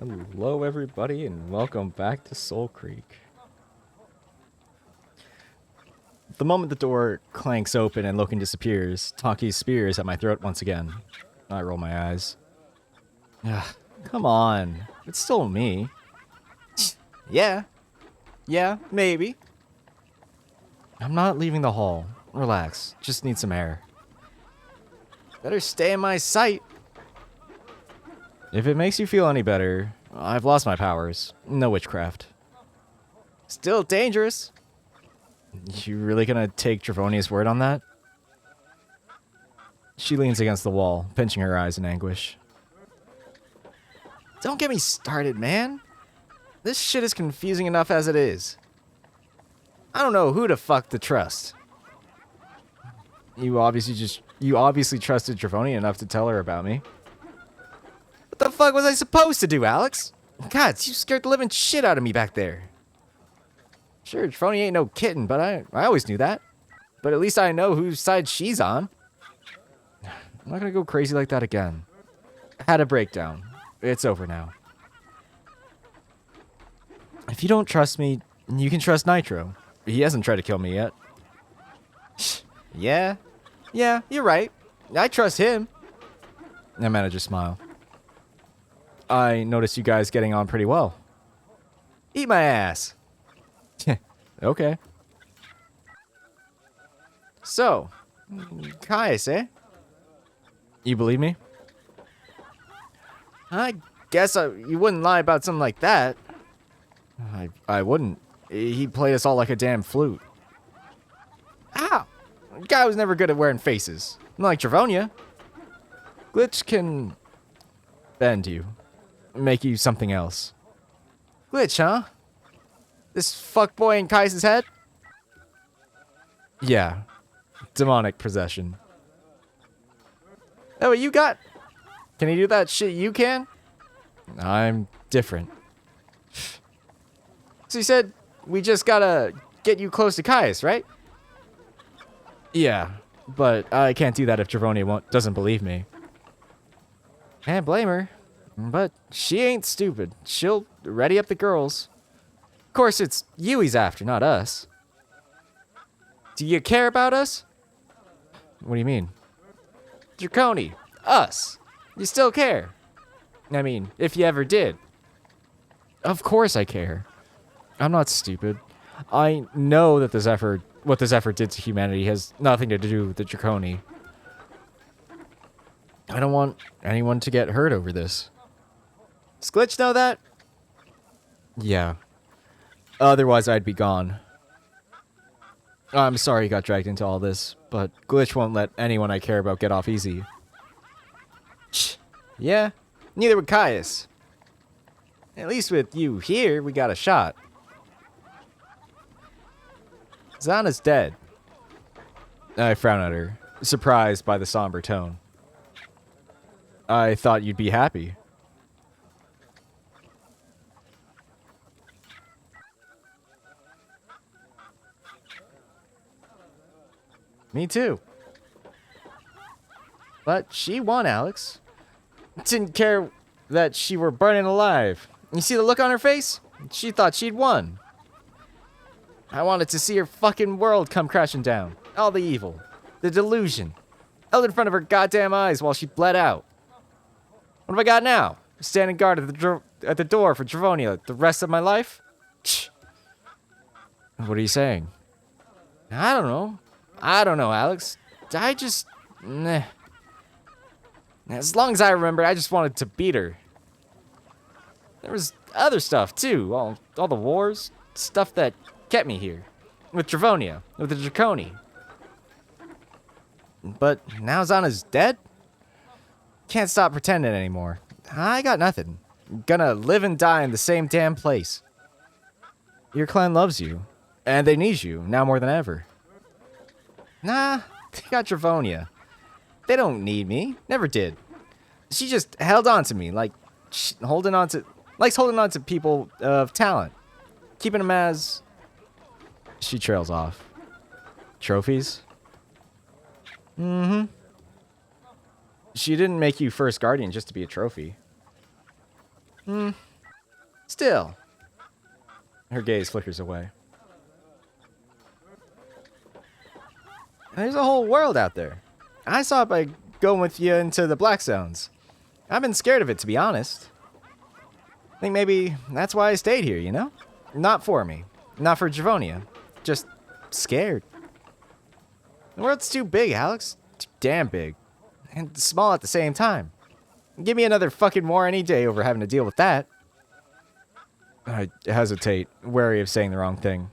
Hello, everybody, and welcome back to Soulcreek. The moment the door clanks open and Loken disappears, Taki spears at my throat once again. I roll my eyes. Ugh, come on. It's still me. Yeah. Yeah, maybe. I'm not leaving the hall. Relax. Just need some air. Better stay in my sight. If it makes you feel any better, I've lost my powers. No witchcraft. Still dangerous. You really gonna take Travonia's word on that? She leans against the wall, pinching her eyes in anguish. Don't get me started, man. This shit is confusing enough as it is. I don't know who the fuck to trust. You obviously trusted Travonia enough to tell her about me. What the fuck was I supposed to do, Alex? God, you scared the living shit out of me back there. Sure, Travonia ain't no kitten, but I always knew that. But at least I know whose side she's on. I'm not gonna go crazy like that again. I had a breakdown. It's over now. If you don't trust me, you can trust Nitro. He hasn't tried to kill me yet. Yeah, you're right. I trust him. The manager smiled. I noticed you guys getting on pretty well. Eat my ass. Okay. So, Caius, eh? You believe me? I guess you wouldn't lie about something like that. I wouldn't. He played us all like a damn flute. Ow! Guy was never good at wearing faces. Not like Travonia. Glitch can bend you. Make you something else. Glitch, huh? This fuckboy in Kai's head? Yeah. Demonic possession. Oh, what you got? Can he do that shit you can? I'm different. So you said we just gotta get you close to Caius, right? Yeah, but I can't do that if Travonia doesn't believe me. Can't blame her. But she ain't stupid. She'll ready up the girls. Of course, it's you he's after, not us. Do you care about us? What do you mean? Draconi. Us. You still care. I mean, if you ever did. Of course I care. I'm not stupid. I know that what this effort did to humanity has nothing to do with the Draconi. I don't want anyone to get hurt over this. Does Glitch know that? Yeah. Otherwise, I'd be gone. I'm sorry you got dragged into all this, but Glitch won't let anyone I care about get off easy. Yeah, neither would Caius. At least with you here, we got a shot. Zana's dead. I frown at her, surprised by the somber tone. I thought you'd be happy. Me too. But she won, Alex. Didn't care that she were burning alive. You see the look on her face? She thought she'd won. I wanted to see her fucking world come crashing down. All the evil. The delusion. Held in front of her goddamn eyes while she bled out. What have I got now? Standing guard at the door for Travonia the rest of my life? What are you saying? I don't know. Alex. I just... Nah. As long as I remember, I just wanted to beat her. There was other stuff, too. All the wars. Stuff that kept me here. With Travonia. With the Draconi. But now Zana's dead? Can't stop pretending anymore. I got nothing. Gonna live and die in the same damn place. Your clan loves you. And they need you, now more than ever. Nah, they got Travonia. They don't need me. Never did. She just held on to me, likes holding on to people of talent. Keeping them as... She trails off. Trophies? Mm-hmm. She didn't make you first guardian just to be a trophy. Still. Her gaze flickers away. There's a whole world out there. I saw it by going with you into the black zones. I've been scared of it, to be honest. I think maybe that's why I stayed here, you know? Not for me. Not for Javonia. Just scared. The world's too big, Alex. Too damn big. And small at the same time. Give me another fucking war any day over having to deal with that. I hesitate, wary of saying the wrong thing.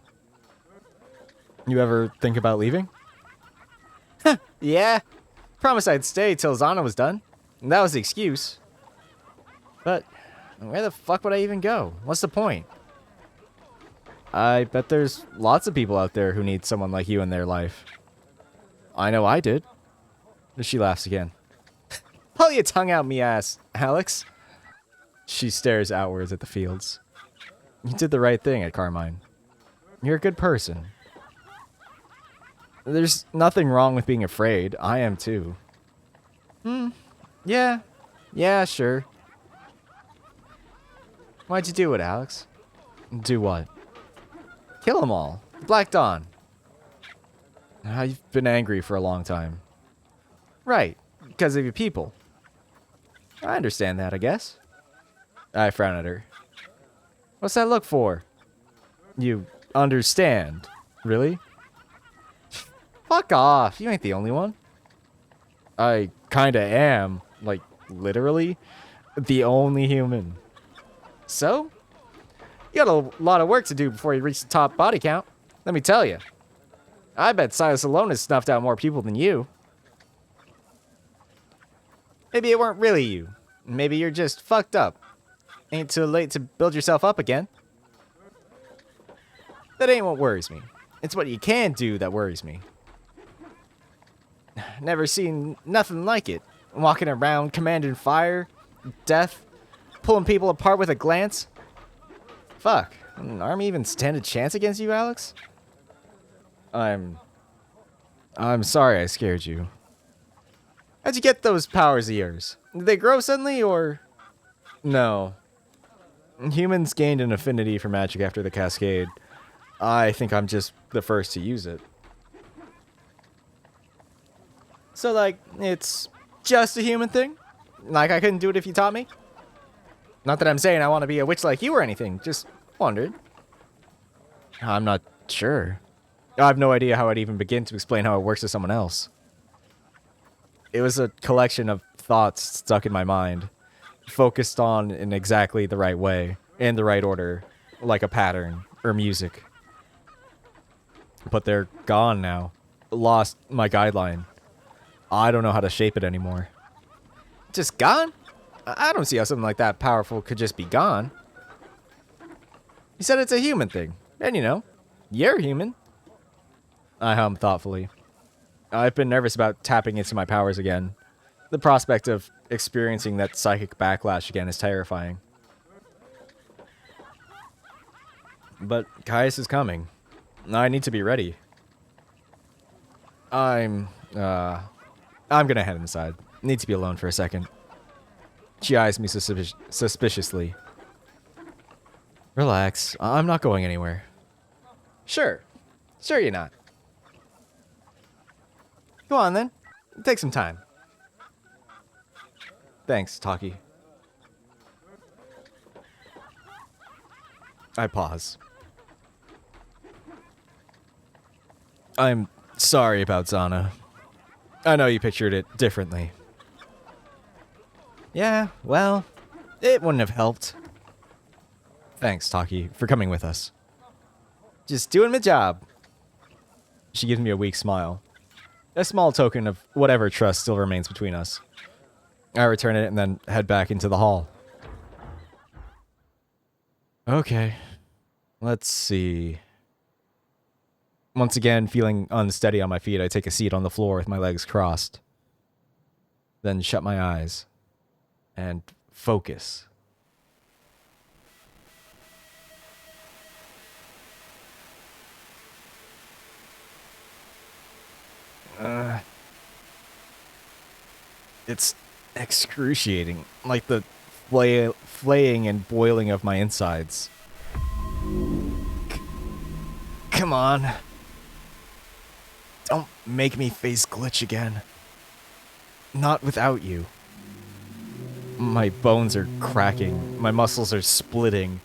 You ever think about leaving? Yeah. Promised I'd stay till Zana was done. And that was the excuse. But where the fuck would I even go? What's the point? I bet there's lots of people out there who need someone like you in their life. I know I did. She laughs again. Pull your tongue out me ass, Alex. She stares outwards at the fields. You did the right thing at Carmine. You're a good person. There's nothing wrong with being afraid. I am too. Yeah. Yeah, sure. Why'd you do it, Alex? Do what? Kill them all. Black Dawn. You've been angry for a long time. Right. Because of your people. I understand that, I guess. I frown at her. What's that look for? You understand. Really? Fuck off. You ain't the only one. I kinda am. Like, literally. The only human. So? You got a lot of work to do before you reach the top body count. Let me tell you. I bet Silas alone has snuffed out more people than you. Maybe it weren't really you. Maybe you're just fucked up. Ain't too late to build yourself up again. That ain't what worries me. It's what you can do that worries me. Never seen nothing like it. Walking around commanding fire, death, pulling people apart with a glance. Fuck. An army even stand a chance against you, Alex? I'm sorry I scared you. How'd you get those powers of yours? Did they grow suddenly, or...? No. Humans gained an affinity for magic after the Cascade. I think I'm just the first to use it. So, like, it's just a human thing? Like I couldn't do it if you taught me? Not that I'm saying I want to be a witch like you or anything, just wondered. I'm not sure. I have no idea how I'd even begin to explain how it works to someone else. It was a collection of thoughts stuck in my mind, focused on in exactly the right way, in the right order, like a pattern or music. But they're gone now. Lost my guideline. I don't know how to shape it anymore. Just gone? I don't see how something like that powerful could just be gone. You said it's a human thing. And you know, you're human. I hum thoughtfully. I've been nervous about tapping into my powers again. The prospect of experiencing that psychic backlash again is terrifying. But Caius is coming. I need to be ready. I'm gonna head inside. Need to be alone for a second. She eyes me suspiciously. Relax. I'm not going anywhere. Sure. Sure you're not. Go on then. Take some time. Thanks, Taki. I pause. I'm sorry about Zana. I know you pictured it differently. Yeah, well, it wouldn't have helped. Thanks, Taki, for coming with us. Just doing my job. She gives me a weak smile. A small token of whatever trust still remains between us. I return it and then head back into the hall. Okay. Let's see. Once again, feeling unsteady on my feet, I take a seat on the floor with my legs crossed. Then shut my eyes. And focus. It's excruciating. Like the flaying and boiling of my insides. Come on. Don't make me face Glitch again. Not without you. My bones are cracking. My muscles are splitting.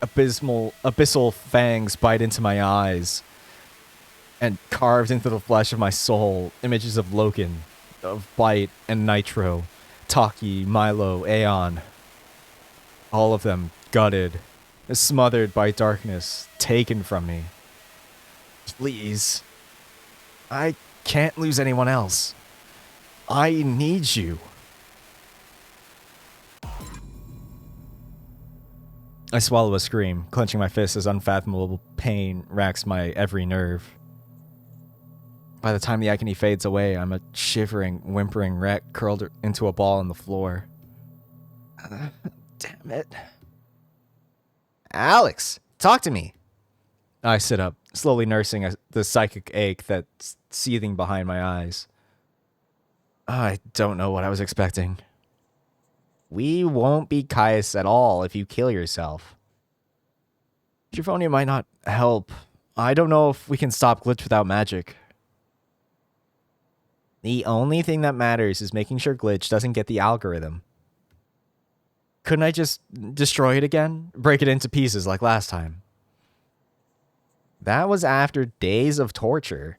Abyssal fangs bite into my eyes. And carved into the flesh of my soul, images of Loken, of Bite and Nitro, Taki, Milo, Aeon. All of them gutted, smothered by darkness, taken from me. Please. I can't lose anyone else. I need you. I swallow a scream, clenching my fist as unfathomable pain racks my every nerve. By the time the agony fades away, I'm a shivering, whimpering wreck curled into a ball on the floor. Damn it. Alex, talk to me. I sit up, slowly nursing the psychic ache that's seething behind my eyes. I don't know what I was expecting. We won't be Caius at all if you kill yourself. Dravonia might not help. I don't know if we can stop Glitch without magic. The only thing that matters is making sure Glitch doesn't get the algorithm. Couldn't I just destroy it again? Break it into pieces like last time? That was after days of torture.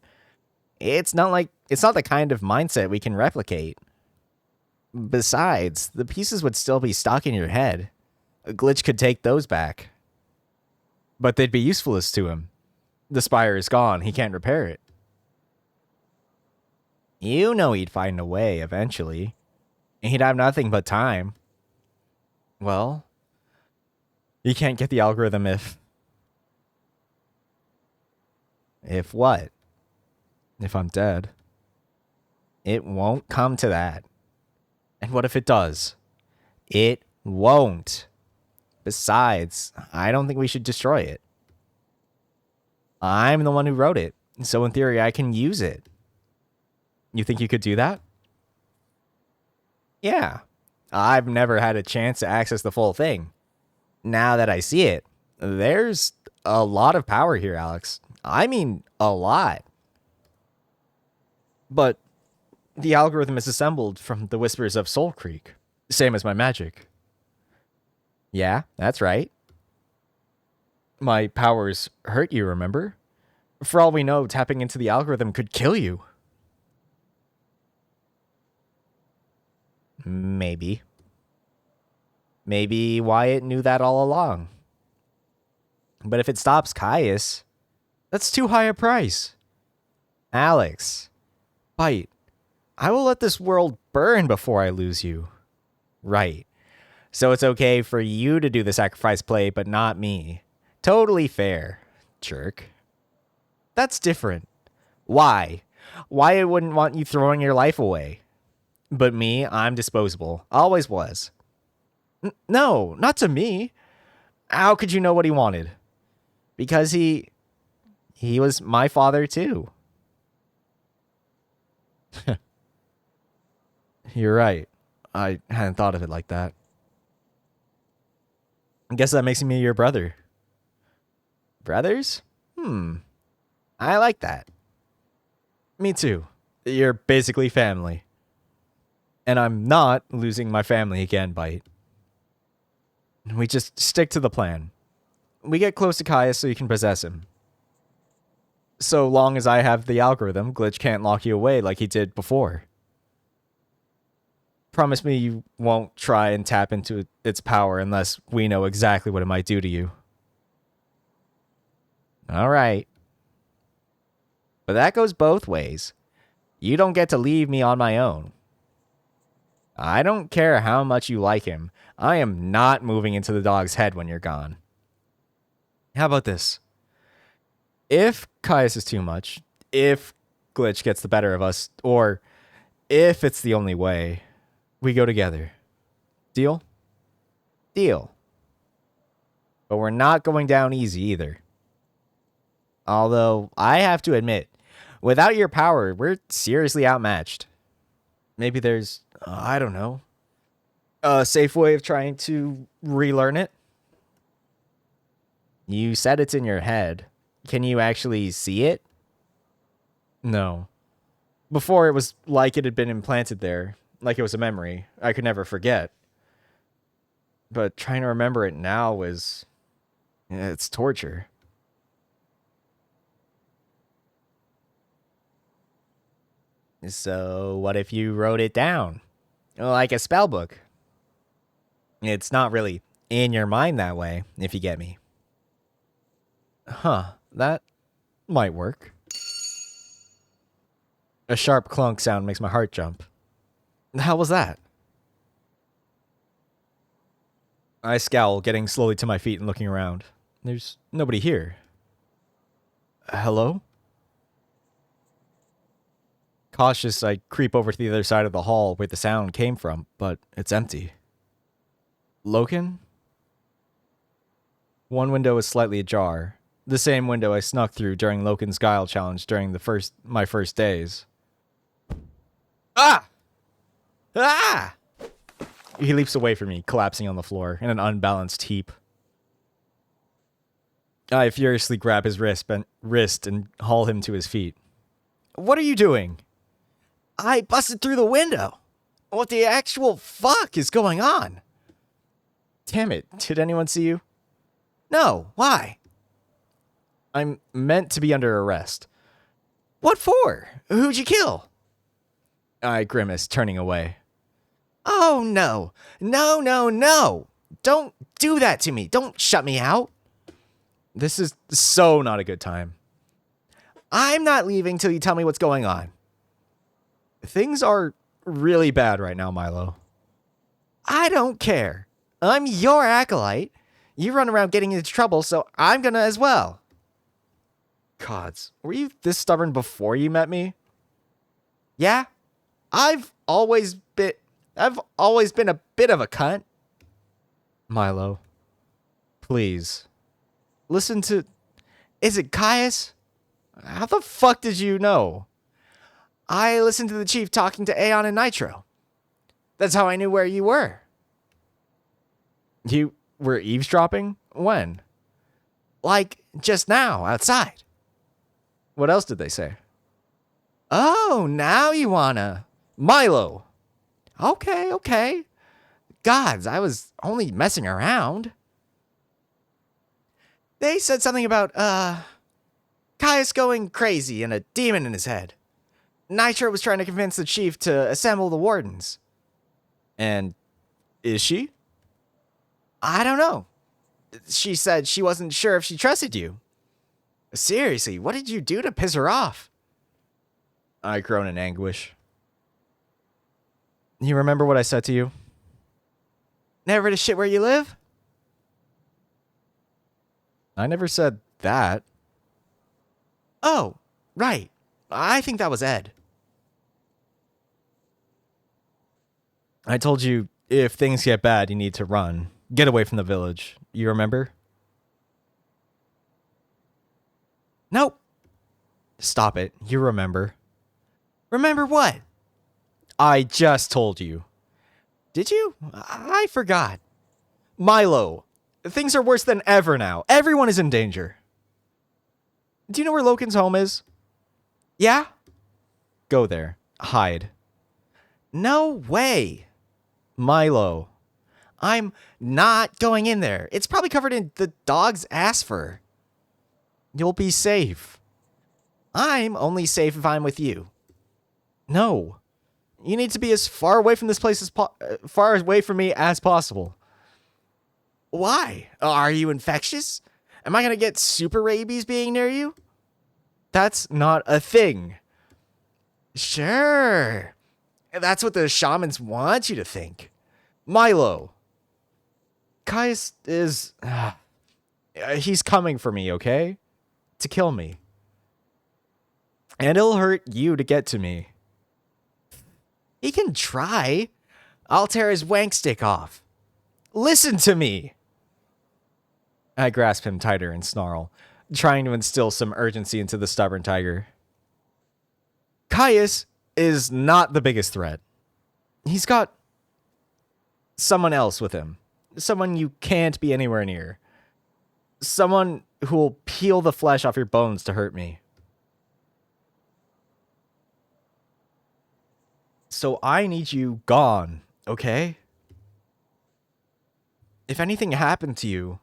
It's not the kind of mindset we can replicate. Besides, the pieces would still be stuck in your head. A Glitch could take those back. But they'd be useless to him. The spire is gone, he can't repair it. You know he'd find a way eventually. He'd have nothing but time. Well, you can't get the algorithm if... If what? If I'm dead. It won't come to that. And what if it does? It won't. Besides, I don't think we should destroy it. I'm the one who wrote it, so in theory I can use it. You think you could do that? Yeah. I've never had a chance to access the full thing. Now that I see it, there's a lot of power here, Alex. I mean, a lot. But the algorithm is assembled from the whispers of Soulcreek, same as my magic. Yeah, that's right. My powers hurt you, remember? For all we know, tapping into the algorithm could kill you. Maybe. Maybe Wyatt knew that all along. But if it stops Caius, that's too high a price. Alex, Bite, I will let this world burn before I lose you. Right. So it's okay for you to do the sacrifice play, but not me. Totally fair, jerk. That's different. Why? Wyatt wouldn't want you throwing your life away. But me, I'm disposable. Always was. No, not to me. How could you know what he wanted? Because he was my father too. You're right. I hadn't thought of it like that. I guess that makes me your brother. Brothers? I like that. Me too. You're basically family. And I'm not losing my family again, Bite. We just stick to the plan. We get close to Caius so you can possess him. So long as I have the algorithm, Glitch can't lock you away like he did before. Promise me you won't try and tap into its power unless we know exactly what it might do to you. All right. But that goes both ways. You don't get to leave me on my own. I don't care how much you like him. I am not moving into the dog's head when you're gone. How about this? If Caius is too much, if Glitch gets the better of us, or if it's the only way, we go together. Deal? Deal. But we're not going down easy either. Although, I have to admit, without your power, we're seriously outmatched. Maybe there's, I don't know, A safe way of trying to relearn it? You said it's in your head. Can you actually see it? No. Before, it was like it had been implanted there, like it was a memory I could never forget. But trying to remember it now is. It's torture. So, what if you wrote it down? Like a spell book. It's not really in your mind that way, if you get me. Huh, that might work. A sharp clunk sound makes my heart jump. How was that? I scowl, getting slowly to my feet and looking around. There's nobody here. Hello? Cautious, I creep over to the other side of the hall where the sound came from, but it's empty. Loken? One window is slightly ajar. The same window I snuck through during Loken's Guile challenge during my first days. Ah! Ah! He leaps away from me, collapsing on the floor in an unbalanced heap. I furiously grab his wrist and haul him to his feet. What are you doing? I busted through the window. What the actual fuck is going on? Damn it, did anyone see you? No, why? I'm meant to be under arrest. What for? Who'd you kill? I grimaced, turning away. Oh, no. No, no, no. Don't do that to me. Don't shut me out. This is so not a good time. I'm not leaving till you tell me what's going on. Things are really bad right now, Milo. I don't care. I'm your acolyte. You run around getting into trouble, so I'm gonna as well. Gods, were you this stubborn before you met me? Yeah? I've always been a bit of a cunt. Milo, please. Listen to... Is it Caius? How the fuck did you know? I listened to the chief talking to Aeon and Nitro. That's how I knew where you were. You were eavesdropping? When? Like, just now, outside. What else did they say? Oh, now you wanna... Milo! Okay. Gods, I was only messing around. They said something about, Caius going crazy and a demon in his head. Nitro was trying to convince the chief to assemble the wardens. And is she? I don't know. She said she wasn't sure if she trusted you. Seriously, what did you do to piss her off? I groan in anguish. You remember what I said to you? Never to shit where you live? I never said that. Oh, right. I think that was Ed. I told you, if things get bad, you need to run. Get away from the village. You remember? Nope. Stop it. You remember. Remember what? I just told you. Did you? I forgot. Milo, things are worse than ever now. Everyone is in danger. Do you know where Loken's home is? Yeah? Go there. Hide. No way. Milo, I'm not going in there. It's probably covered in the dog's ass fur. You'll be safe. I'm only safe if I'm with you. No. You need to be as far away from this place as far away from me as possible. Why? Are you infectious? Am I going to get super rabies being near you? That's not a thing. Sure. That's what the shamans want you to think. Milo. Caius is... he's coming for me, okay? To kill me. And it'll hurt you to get to me. He can try. I'll tear his wank stick off. Listen to me. I grasp him tighter and snarl, trying to instill some urgency into the stubborn tiger. Caius is not the biggest threat. He's got someone else with him. Someone you can't be anywhere near. Someone who will peel the flesh off your bones to hurt me. So I need you gone, okay? If anything happened to you,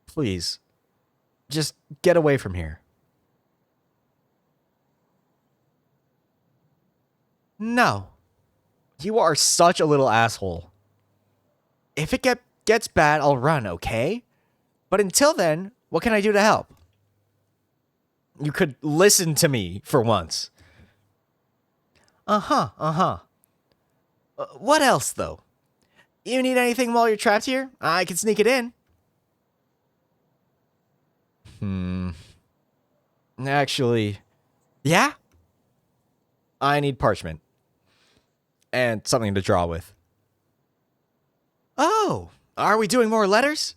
please, just get away from here. No. You are such a little asshole. If it gets bad, I'll run, okay? But until then, what can I do to help? You could listen to me for once. What else, though? You need anything while you're trapped here? I can sneak it in. Actually, yeah? I need parchment. And something to draw with. Oh, are we doing more letters?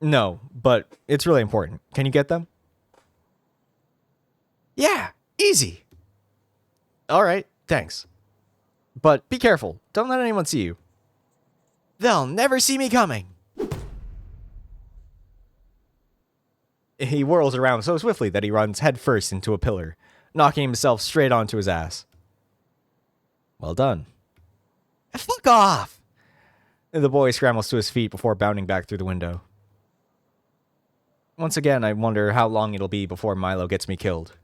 No, but it's really important. Can you get them? Yeah, easy. All right, thanks. But be careful. Don't let anyone see you. They'll never see me coming. He whirls around so swiftly that he runs headfirst into a pillar, knocking himself straight onto his ass. Well done. Fuck off! The boy scrambles to his feet before bounding back through the window. Once again, I wonder how long it'll be before Milo gets me killed.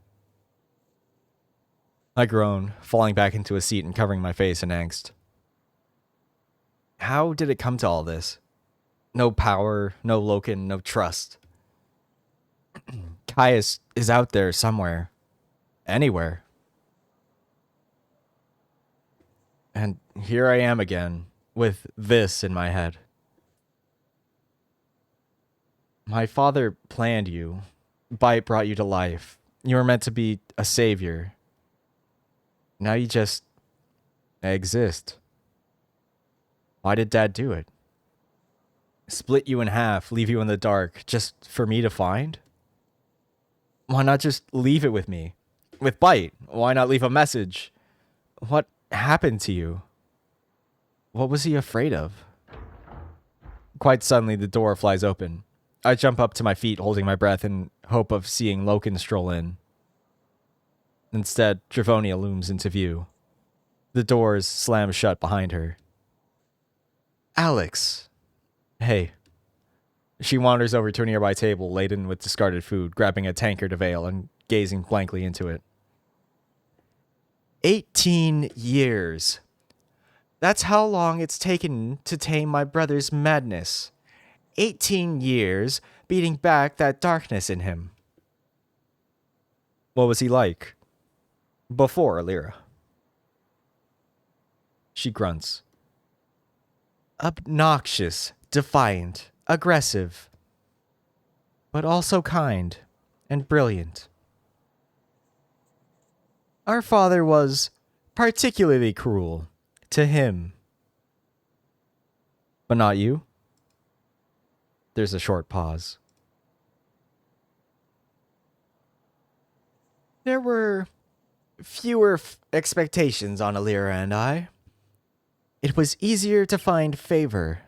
I groan, falling back into a seat and covering my face in angst. How did it come to all this? No power, no Loken, no trust. Caius is out there somewhere. Anywhere. And here I am again, with this in my head. My father planned you. Bite brought you to life. You were meant to be a savior. Now you just exist. Why did Dad do it? Split you in half, leave you in the dark, just for me to find? Why not just leave it with me? With Bite? Why not leave a message? What happened to you? What was he afraid of? Quite suddenly, the door flies open. I jump up to my feet, holding my breath in hope of seeing Loken stroll in. Instead, Dravonia looms into view. The doors slam shut behind her. Alex. Hey. She wanders over to a nearby table laden with discarded food, grabbing a tankard of ale and gazing blankly into it. 18 years. That's how long it's taken to tame my brother's madness. 18 years beating back that darkness in him. What was he like? Before Alira. She grunts. Obnoxious, defiant, aggressive, but also kind and brilliant. Our father was particularly cruel to him. But not you? There's a short pause. There were fewer expectations on Alira and I. It was easier to find favor.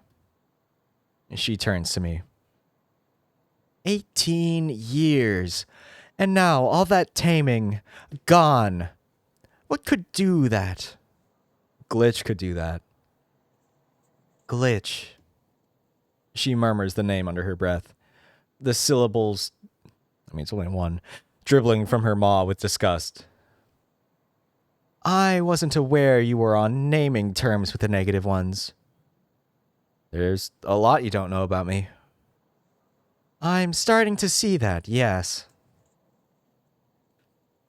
She turns to me. 18 years. And now all that taming, gone. What could do that? Glitch could do that. Glitch. She murmurs the name under her breath. The syllables, it's only one, dribbling from her maw with disgust. I wasn't aware you were on naming terms with the negative ones. There's a lot you don't know about me. I'm starting to see that, yes.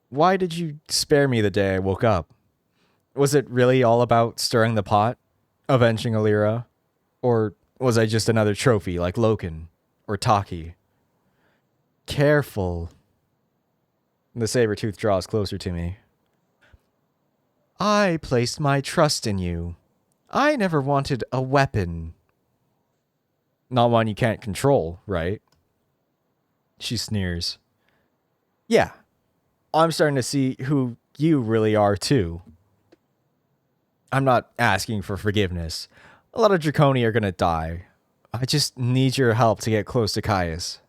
Why did you spare me the day I woke up? Was it really all about stirring the pot? Avenging Alira? Or was I just another trophy like Loken or Taki? Careful. The saber-tooth draws closer to me. I placed my trust in you. I never wanted a weapon. Not one you can't control, right? She sneers. Yeah, I'm starting to see who you really are, too. I'm not asking for forgiveness. A lot of Draconi are gonna die. I just need your help to get close to Caius.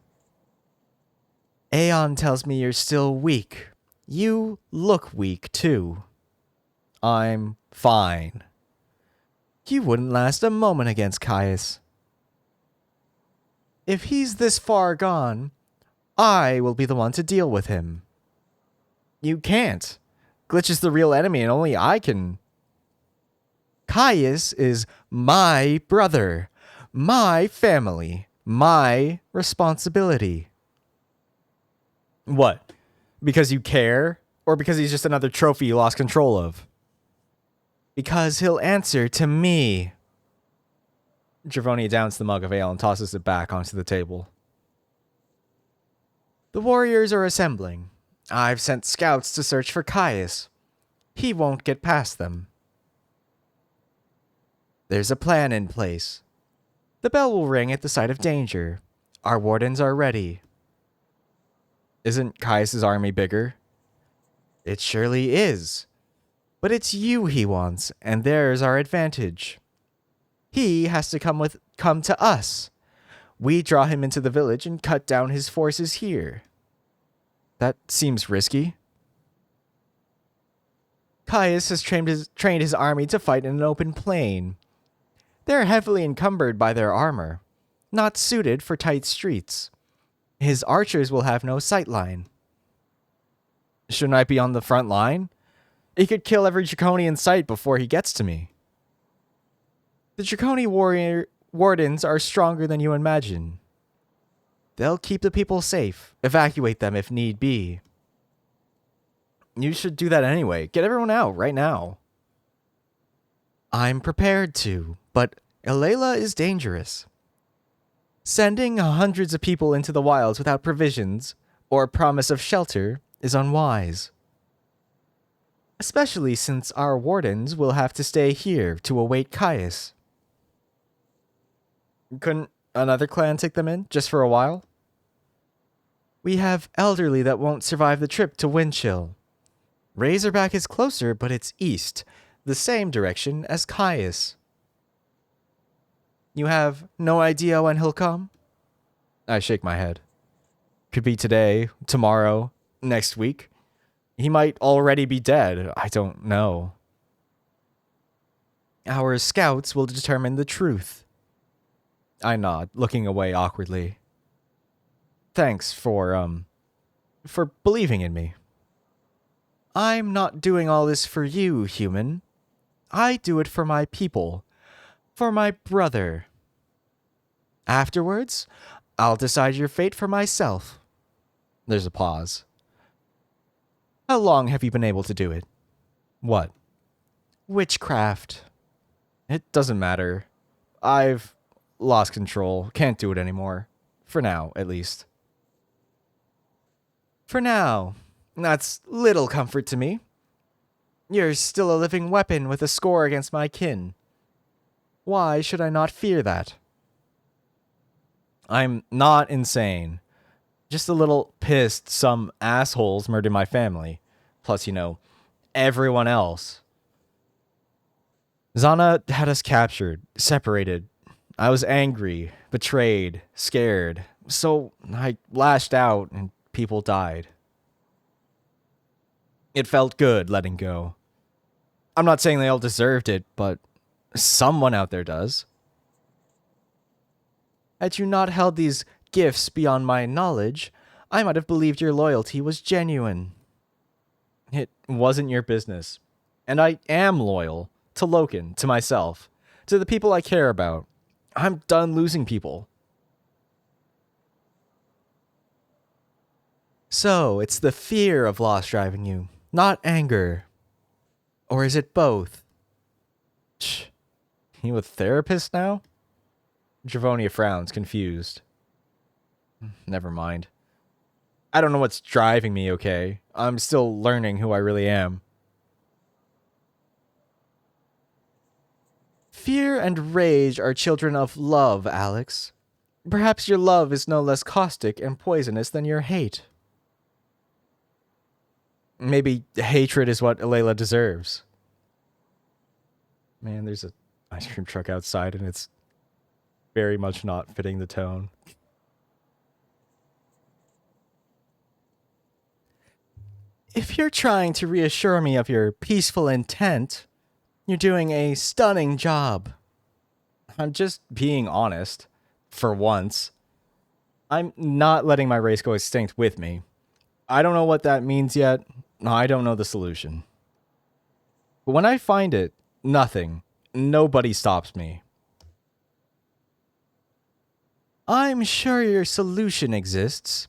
Aeon tells me you're still weak. You look weak, too. I'm fine. You wouldn't last a moment against Caius. If he's this far gone, I will be the one to deal with him. You can't. Glitch is the real enemy and only I can. Caius is my brother, my family, my responsibility. What? Because you care? Or because he's just another trophy you lost control of? Because he'll answer to me. Giovanni downs the mug of ale and tosses it back onto the table. The warriors are assembling. I've sent scouts to search for Caius. He won't get past them. There's a plan in place. The bell will ring at the sight of danger. Our wardens are ready. Isn't Caius' army bigger? It surely is. But it's you he wants, and there's our advantage. He has to come to us. We draw him into the village and cut down his forces here. That seems risky. Caius has trained his army to fight in an open plain. They're heavily encumbered by their armor, not suited for tight streets. His archers will have no sightline. Shouldn't I be on the front line? He could kill every Draconi in sight before he gets to me. The Draconi wardens are stronger than you imagine. They'll keep the people safe, evacuate them if need be. You should do that anyway. Get everyone out right now. I'm prepared to, but Ilela is dangerous. Sending hundreds of people into the wilds without provisions or promise of shelter is unwise. Especially since our wardens will have to stay here to await Caius. Couldn't another clan take them in, just for a while? We have elderly that won't survive the trip to Windchill. Razorback is closer, but it's east, the same direction as Caius. You have no idea when he'll come? I shake my head. Could be today, tomorrow, next week. He might already be dead. I don't know. Our scouts will determine the truth. I nod, looking away awkwardly. Thanks for believing in me. I'm not doing all this for you, human. I do it for my people. For my brother. Afterwards, I'll decide your fate for myself. There's a pause. How long have you been able to do it? What? Witchcraft. It doesn't matter. I've lost control. Can't do it anymore. For now, at least. For now. That's little comfort to me. You're still a living weapon with a score against my kin. Why should I not fear that? I'm not insane. Just a little pissed some assholes murdered my family. Plus, everyone else. Zana had us captured, separated. I was angry, betrayed, scared. So I lashed out and people died. It felt good letting go. I'm not saying they all deserved it, but someone out there does. Had you not held these gifts beyond my knowledge, I might have believed your loyalty was genuine. It wasn't your business. And I am loyal to Loken, to myself, to the people I care about. I'm done losing people. So, it's the fear of loss driving you, not anger. Or is it both? Shh. You a therapist now? Dravonia frowns, confused. Never mind. I don't know what's driving me, okay? I'm still learning who I really am. Fear and rage are children of love, Alex. Perhaps your love is no less caustic and poisonous than your hate. Maybe hatred is what Ilela deserves. Man, there's a ice cream truck outside and it's very much not fitting the tone. If you're trying to reassure me of your peaceful intent, you're doing a stunning job. I'm just being honest. For once. I'm not letting my race go extinct with me. I don't know what that means yet. I don't know the solution. But when I find it, nobody stops me. I'm sure your solution exists.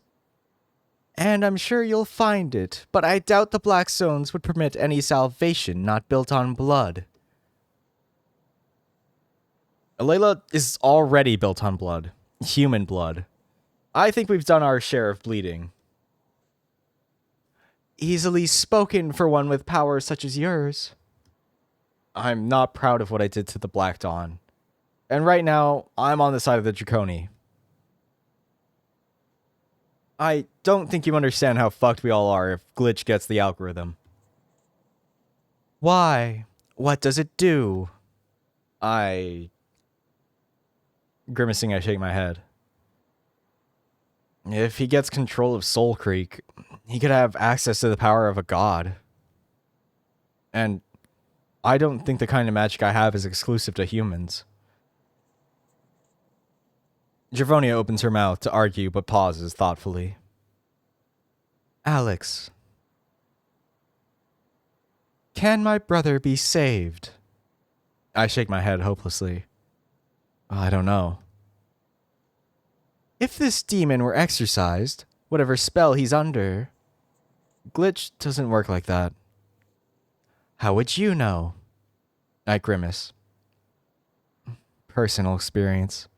And I'm sure you'll find it, but I doubt the Black Stones would permit any salvation not built on blood. Layla is already built on blood. Human blood. I think we've done our share of bleeding. Easily spoken for one with powers such as yours. I'm not proud of what I did to the Black Dawn. And right now, I'm on the side of the Draconi. I don't think you understand how fucked we all are if Glitch gets the algorithm. Why? What does it do? Grimacing, I shake my head. If he gets control of Soulcreek, he could have access to the power of a god. And I don't think the kind of magic I have is exclusive to humans. Javonia opens her mouth to argue, but pauses thoughtfully. Alex. Can my brother be saved? I shake my head hopelessly. I don't know. If this demon were exorcised, whatever spell he's under... Glitch doesn't work like that. How would you know? I grimace. Personal experience.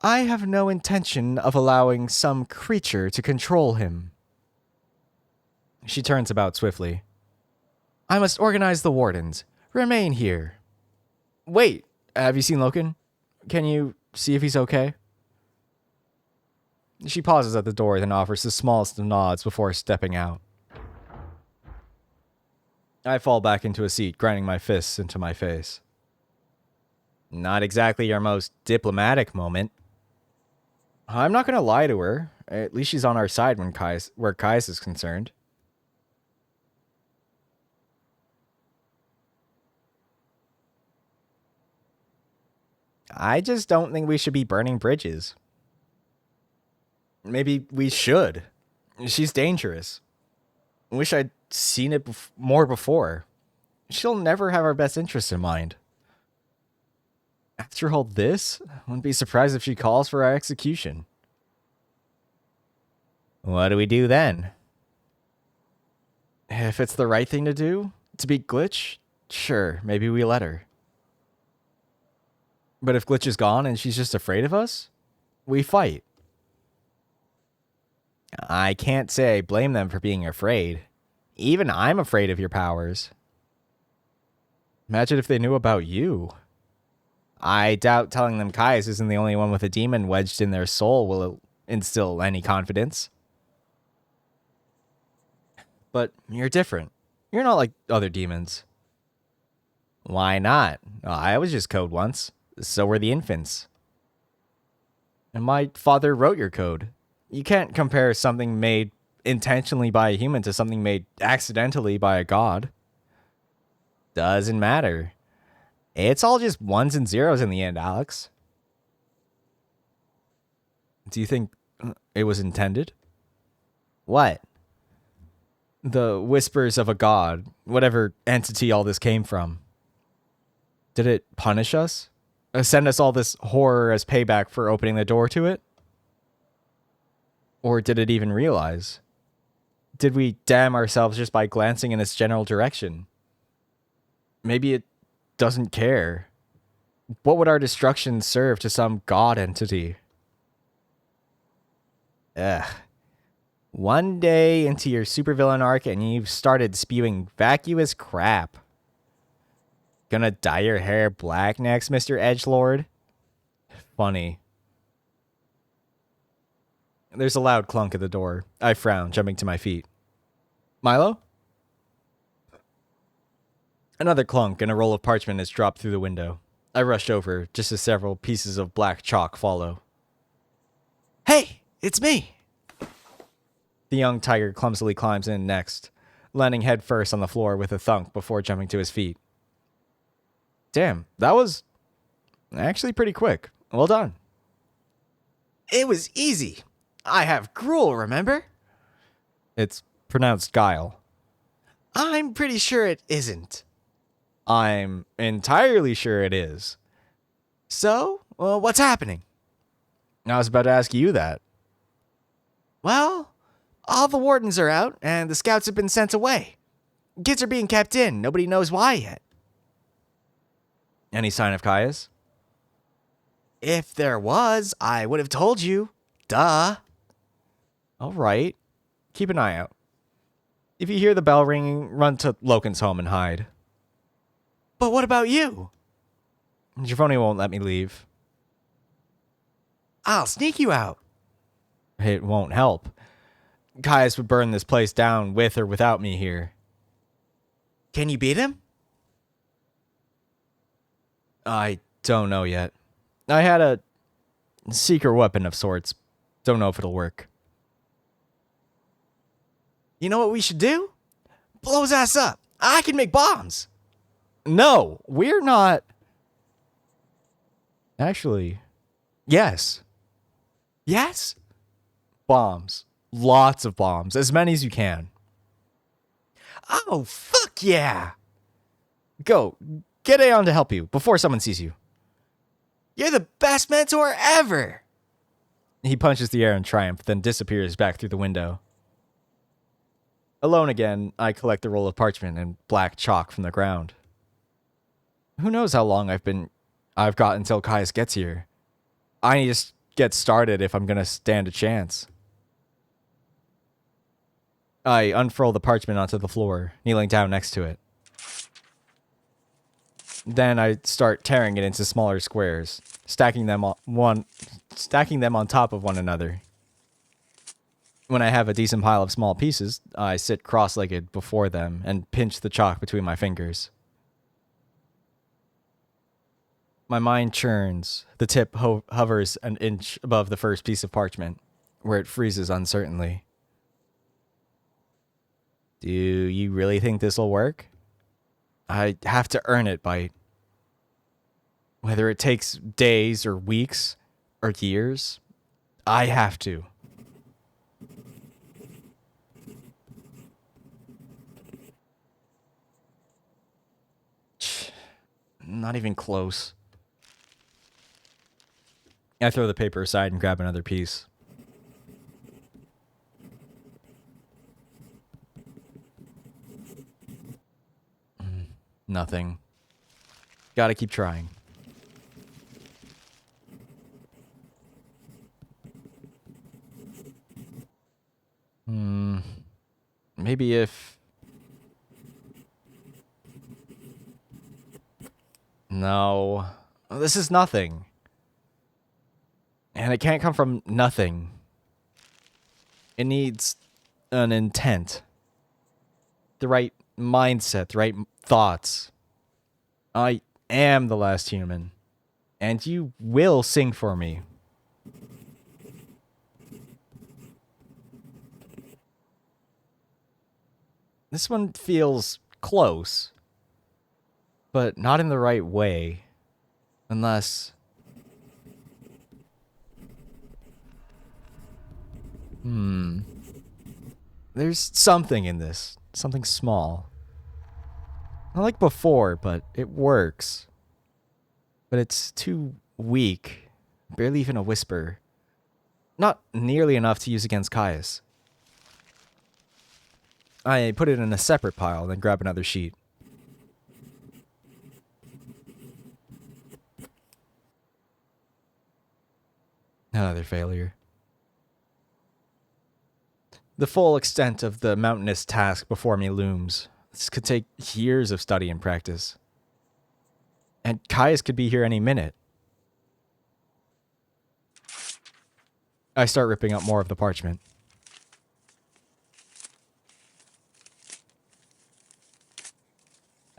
I have no intention of allowing some creature to control him. She turns about swiftly. I must organize the wardens. Remain here. Wait, have you seen Loken? Can you see if he's okay? She pauses at the door, then offers the smallest of nods before stepping out. I fall back into a seat, grinding my fists into my face. Not exactly your most diplomatic moment. I'm not going to lie to her. At least she's on our side where Kais is concerned. I just don't think we should be burning bridges. Maybe we should. She's dangerous. Wish I'd seen it more before. She'll never have our best interests in mind. After all this, I wouldn't be surprised if she calls for our execution. What do we do then? If it's the right thing to do, to beat Glitch, sure, maybe we let her. But if Glitch is gone and she's just afraid of us, we fight. I can't say I blame them for being afraid. Even I'm afraid of your powers. Imagine if they knew about you. I doubt telling them Kais isn't the only one with a demon wedged in their soul will instill any confidence. But you're different. You're not like other demons. Why not? I was just code once. So were the infants. And my father wrote your code. You can't compare something made intentionally by a human to something made accidentally by a god. Doesn't matter. It's all just ones and zeros in the end, Alex. Do you think it was intended? What? The whispers of a god, whatever entity all this came from. Did it punish us? Send us all this horror as payback for opening the door to it? Or did it even realize? Did we damn ourselves just by glancing in its general direction? Maybe it doesn't care. What would our destruction serve to some god entity? Ugh. One day into your supervillain arc and you've started spewing vacuous crap. Gonna dye your hair black next, Mr. Edgelord? Funny. There's a loud clunk at the door. I frown, jumping to my feet. Milo? Another clunk and a roll of parchment is dropped through the window. I rush over, just as several pieces of black chalk follow. Hey, it's me! The young tiger clumsily climbs in next, landing head first on the floor with a thunk before jumping to his feet. Damn, that was actually pretty quick. Well done. It was easy. I have gruel, remember? It's pronounced guile. I'm pretty sure it isn't. I'm entirely sure it is. So, what's happening? I was about to ask you that. Well, all the wardens are out, and the scouts have been sent away. Kids are being kept in. Nobody knows why yet. Any sign of Caius? If there was, I would have told you. Duh. All right. Keep an eye out. If you hear the bell ringing, run to Loken's home and hide. But what about you? Giovanni won't let me leave. I'll sneak you out. It won't help. Caius would burn this place down with or without me here. Can you beat him? I don't know yet. I had a secret weapon of sorts. Don't know if it'll work. You know what we should do? Blow his ass up. I can make bombs. No, we're not. Actually, yes. Yes? Bombs. Lots of bombs. As many as you can. Oh, fuck yeah. Go. Get Aeon to help you before someone sees you. You're the best mentor ever. He punches the air in triumph, then disappears back through the window. Alone again, I collect the roll of parchment and black chalk from the ground. Who knows how long I've got until Caius gets here. I need to get started if I'm going to stand a chance. I unfurl the parchment onto the floor, kneeling down next to it. Then I start tearing it into smaller squares, stacking them on top of one another. When I have a decent pile of small pieces, I sit cross-legged before them and pinch the chalk between my fingers. My mind churns. The tip hovers an inch above the first piece of parchment, where it freezes uncertainly. Do you really think this'll work? I have to earn it, Bite. Whether it takes days or weeks or years, I have to. Not even close. I throw the paper aside and grab another piece. Nothing. Gotta keep trying. Maybe if... No. This is nothing. And it can't come from nothing. It needs an intent. The right mindset, the right thoughts. I am the last human. And you will sing for me. This one feels close. But not in the right way. Unless... There's something in this. Something small. Not like before, but it works. But it's too weak. Barely even a whisper. Not nearly enough to use against Caius. I put it in a separate pile, then grab another sheet. Another failure. The full extent of the mountainous task before me looms. This could take years of study and practice. And Caius could be here any minute. I start ripping up more of the parchment.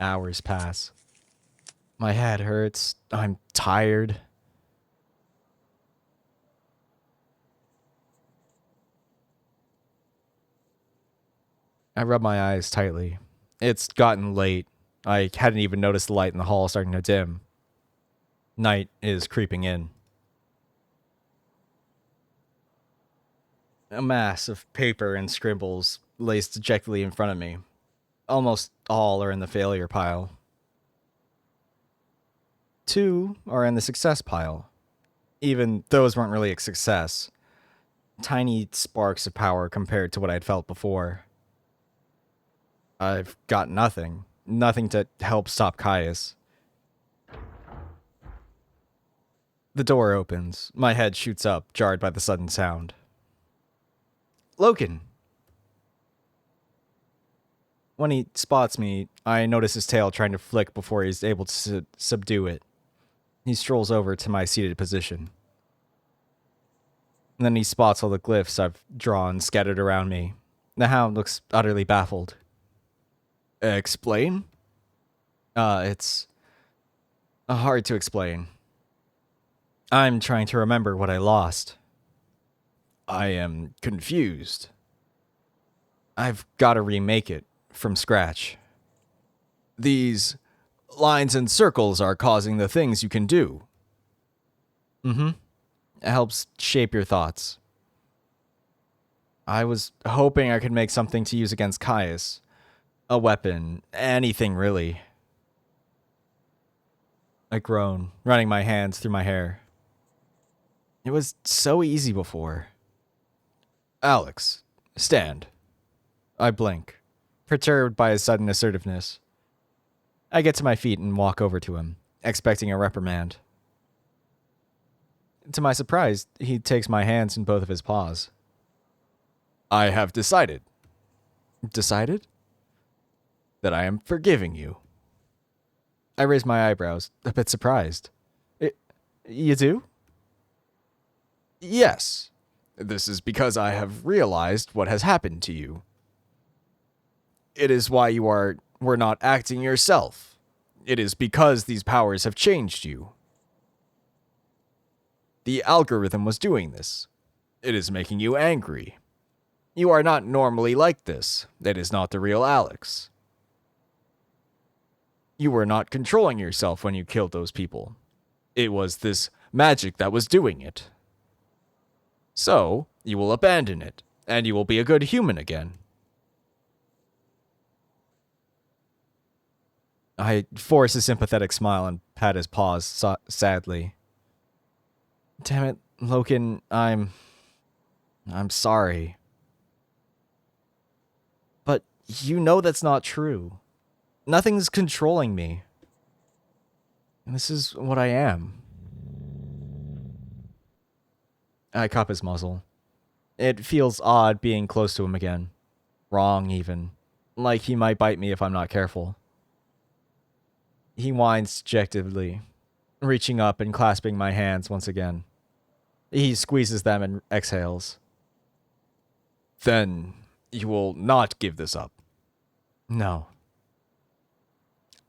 Hours pass. My head hurts. I'm tired. I rub my eyes tightly. It's gotten late. I hadn't even noticed the light in the hall starting to dim. Night is creeping in. A mass of paper and scribbles lays dejectedly in front of me. Almost all are in the failure pile. 2 are in the success pile. Even those weren't really a success. Tiny sparks of power compared to what I'd felt before. I've got nothing. Nothing to help stop Caius. The door opens. My head shoots up, jarred by the sudden sound. Logan! When he spots me, I notice his tail trying to flick before he's able to subdue it. He strolls over to my seated position. And then he spots all the glyphs I've drawn scattered around me. The hound looks utterly baffled. Explain? It's hard to explain. I'm trying to remember what I lost. I am confused. I've got to remake it from scratch. These lines and circles are causing the things you can do. It helps shape your thoughts. I was hoping I could make something to use against Caius. A weapon, anything really. I groan, running my hands through my hair. It was so easy before. Alex, stand. I blink, perturbed by his sudden assertiveness. I get to my feet and walk over to him, expecting a reprimand. To my surprise, he takes my hands in both of his paws. I have decided. Decided? That I am forgiving you. I raise my eyebrows, a bit surprised. You do? Yes. This is because I have realized what has happened to you. It is why you were not acting yourself. It is because these powers have changed you. The algorithm was doing this. It is making you angry. You are not normally like this. It is not the real Alex. You were not controlling yourself when you killed those people. It was this magic that was doing it. So, you will abandon it, and you will be a good human again. I force a sympathetic smile and pat his paws sadly. Damn it, Logan, I'm sorry. But you know that's not true. Nothing's controlling me. And this is what I am. I cup his muzzle. It feels odd being close to him again. Wrong, even. Like he might bite me if I'm not careful. He whines dejectedly, reaching up and clasping my hands once again. He squeezes them and exhales. Then you will not give this up. No.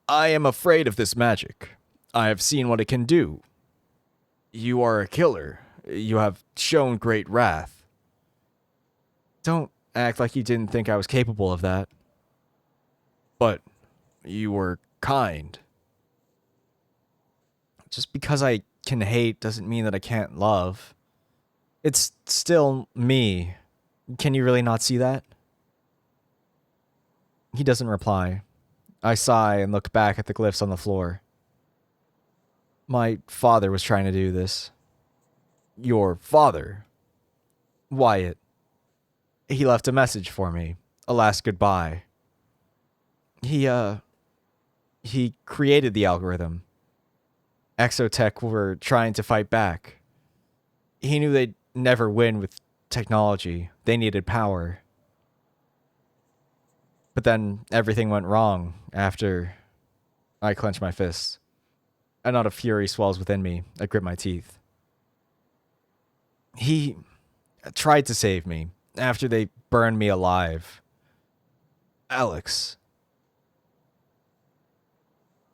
I am afraid of this magic. I have seen what it can do. You are a killer. You have shown great wrath. Don't act like you didn't think I was capable of that. But you were kind. Just because I can hate doesn't mean that I can't love. It's still me. Can you really not see that? He doesn't reply. I sigh and look back at the glyphs on the floor. My father was trying to do this. Your father? Wyatt. He left a message for me. A last goodbye. He created the algorithm. Exotech were trying to fight back. He knew they'd never win with technology. They needed power. But then everything went wrong after I clench my fists. A knot of fury swells within me. I grip my teeth. He tried to save me after they burned me alive. Alex.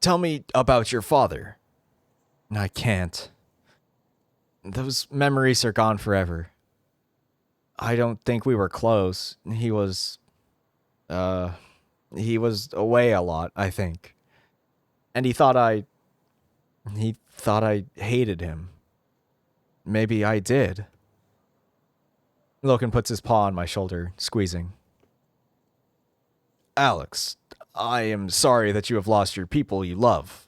Tell me about your father. I can't. Those memories are gone forever. I don't think we were close. He was away a lot, I think. And he thought I hated him. Maybe I did. Logan puts his paw on my shoulder, squeezing. Alex, I am sorry that you have lost your people you love.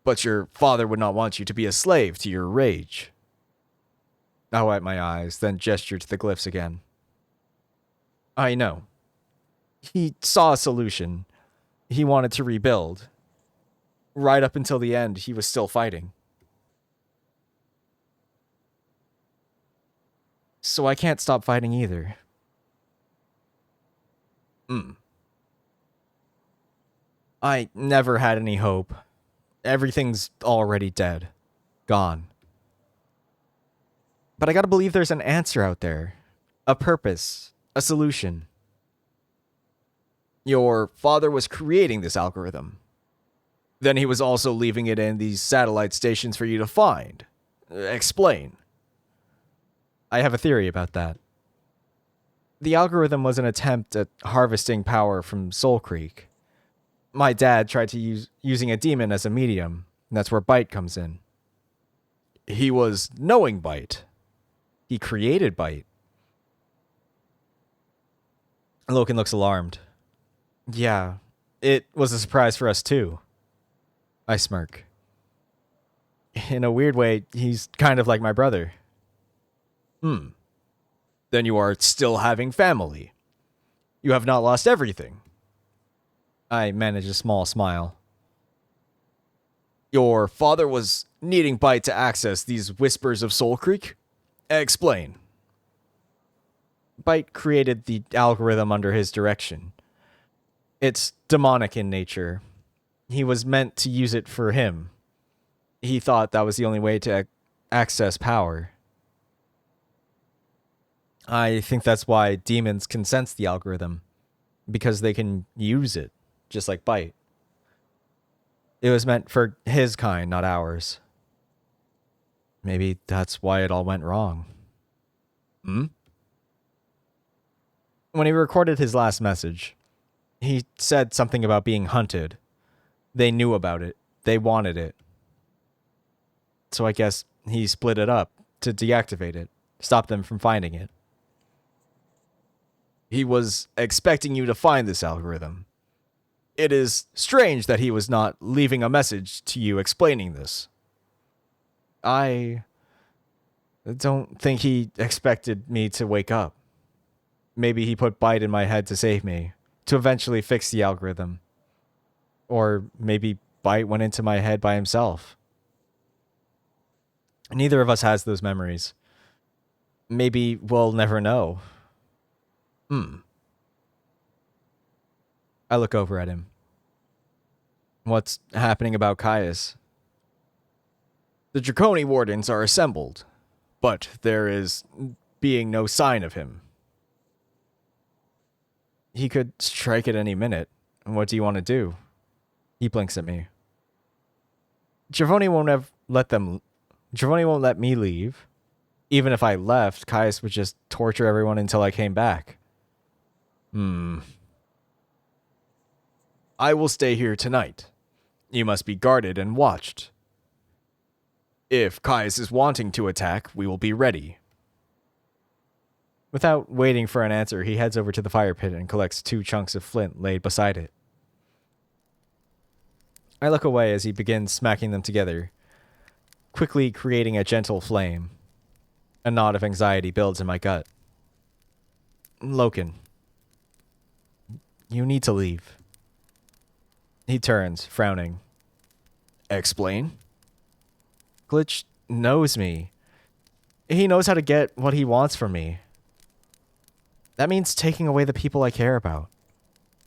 But your father would not want you to be a slave to your rage. I wipe my eyes, then gesture to the glyphs again. I know. He saw a solution. He wanted to rebuild. Right up until the end, he was still fighting. So I can't stop fighting either. I never had any hope. Everything's already dead. Gone. But I gotta believe there's an answer out there. A purpose. A solution. Your father was creating this algorithm. Then he was also leaving it in these satellite stations for you to find. Explain. I have a theory about that. The algorithm was an attempt at harvesting power from Soulcreek. My dad tried to using a demon as a medium, and that's where Bite comes in. He was knowing Bite. He created Bite. Logan looks alarmed. Yeah, it was a surprise for us too. I smirk. In a weird way, he's kind of like my brother. Then you are still having family. You have not lost everything. I manage a small smile. Your father was needing Bite to access these whispers of Soulcreek? Explain. Bite created the algorithm under his direction. It's demonic in nature. He was meant to use it for him. He thought that was the only way to access power. I think that's why demons can sense the algorithm, because they can use it, just like Bite. It was meant for his kind, not ours. Maybe that's why it all went wrong. When he recorded his last message, he said something about being hunted. They knew about it. They wanted it. So I guess he split it up to deactivate it, stop them from finding it. He was expecting you to find this algorithm. It is strange that he was not leaving a message to you explaining this. I don't think he expected me to wake up. Maybe he put Bite in my head to save me, to eventually fix the algorithm. Or maybe Bite went into my head by himself. Neither of us has those memories. Maybe we'll never know. I look over at him. What's happening about Caius? The Draconi Wardens are assembled, but there is being no sign of him. He could strike at any minute. What do you want to do? He blinks at me. Giovanni won't let me leave. Even if I left, Caius would just torture everyone until I came back. I will stay here tonight. You must be guarded and watched. If Caius is wanting to attack, we will be ready. Without waiting for an answer, he heads over to the fire pit and collects 2 chunks of flint laid beside it. I look away as he begins smacking them together, quickly creating a gentle flame. A knot of anxiety builds in my gut. Loken, you need to leave. He turns, frowning. Explain? Glitch knows me. He knows how to get what he wants from me. That means taking away the people I care about.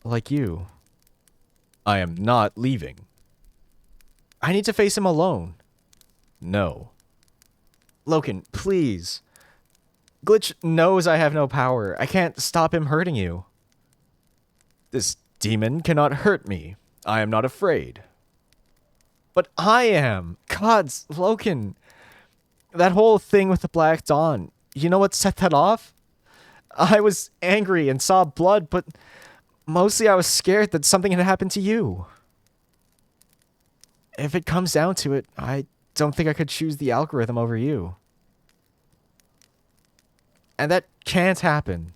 Like you. I am not leaving. I need to face him alone. No. Loken, please. Glitch knows I have no power. I can't stop him hurting you. This demon cannot hurt me. I am not afraid. But I am. Gods, Loken. That whole thing with the Black Dawn. You know what set that off? I was angry and saw blood, but mostly I was scared that something had happened to you. If it comes down to it, I don't think I could choose the algorithm over you. And that can't happen.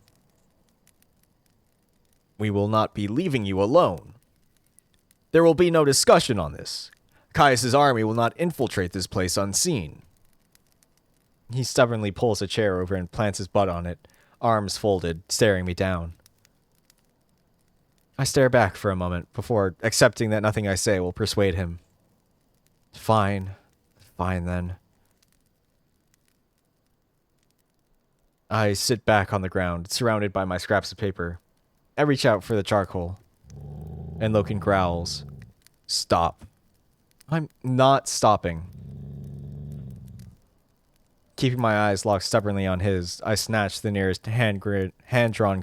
We will not be leaving you alone. There will be no discussion on this. Caius' army will not infiltrate this place unseen. He stubbornly pulls a chair over and plants his butt on it, arms folded, staring me down. I stare back for a moment before accepting that nothing I say will persuade him. Fine. Fine then. I sit back on the ground, surrounded by my scraps of paper. I reach out for the charcoal. And Loken growls. Stop. I'm not stopping. Keeping my eyes locked stubbornly on his, I snatch the nearest hand-drawn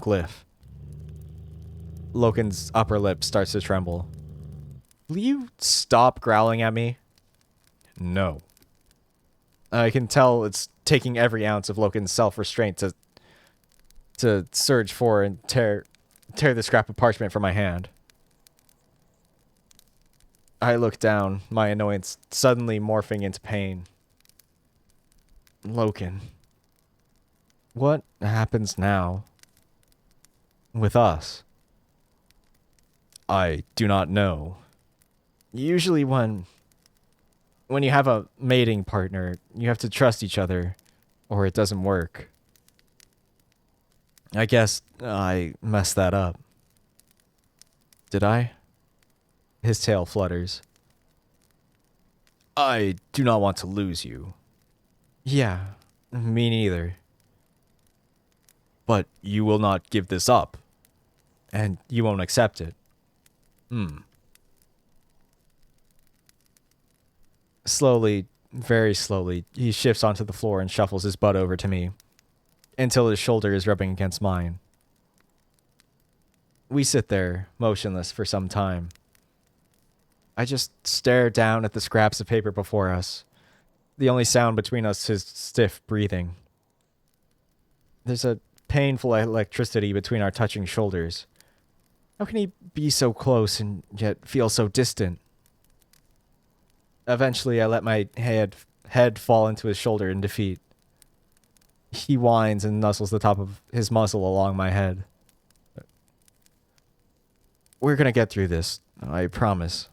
glyph. Loken's upper lip starts to tremble. Will you stop growling at me? No. I can tell it's taking every ounce of Loken's self-restraint to surge for and tear the scrap of parchment from my hand. I look down, my annoyance suddenly morphing into pain. Loken. What happens now? With us? I do not know. Usually when you have a mating partner, you have to trust each other, or it doesn't work. I guess I messed that up. Did I? His tail flutters. I do not want to lose you. Yeah, me neither. But you will not give this up. And you won't accept it. Slowly, very slowly, he shifts onto the floor and shuffles his butt over to me, until his shoulder is rubbing against mine. We sit there, motionless for some time. I just stare down at the scraps of paper before us. The only sound between us is stiff breathing. There's a painful electricity between our touching shoulders. How can he be so close and yet feel so distant? Eventually, I let my head fall into his shoulder in defeat. He whines and nuzzles the top of his muzzle along my head. We're gonna get through this, I promise.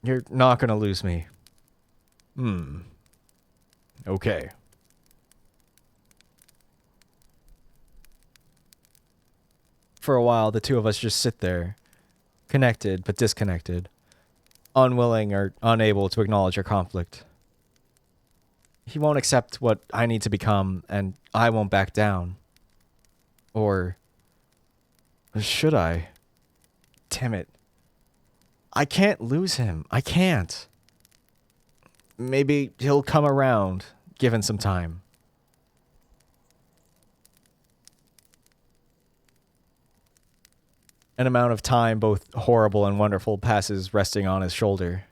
You're not gonna lose me. Okay. For a while, the two of us just sit there, connected but disconnected, unwilling or unable to acknowledge our conflict. He won't accept what I need to become, and I won't back down. Or should I? Damn it. I can't lose him. I can't. Maybe he'll come around, given some time. An amount of time, both horrible and wonderful, passes resting on his shoulder.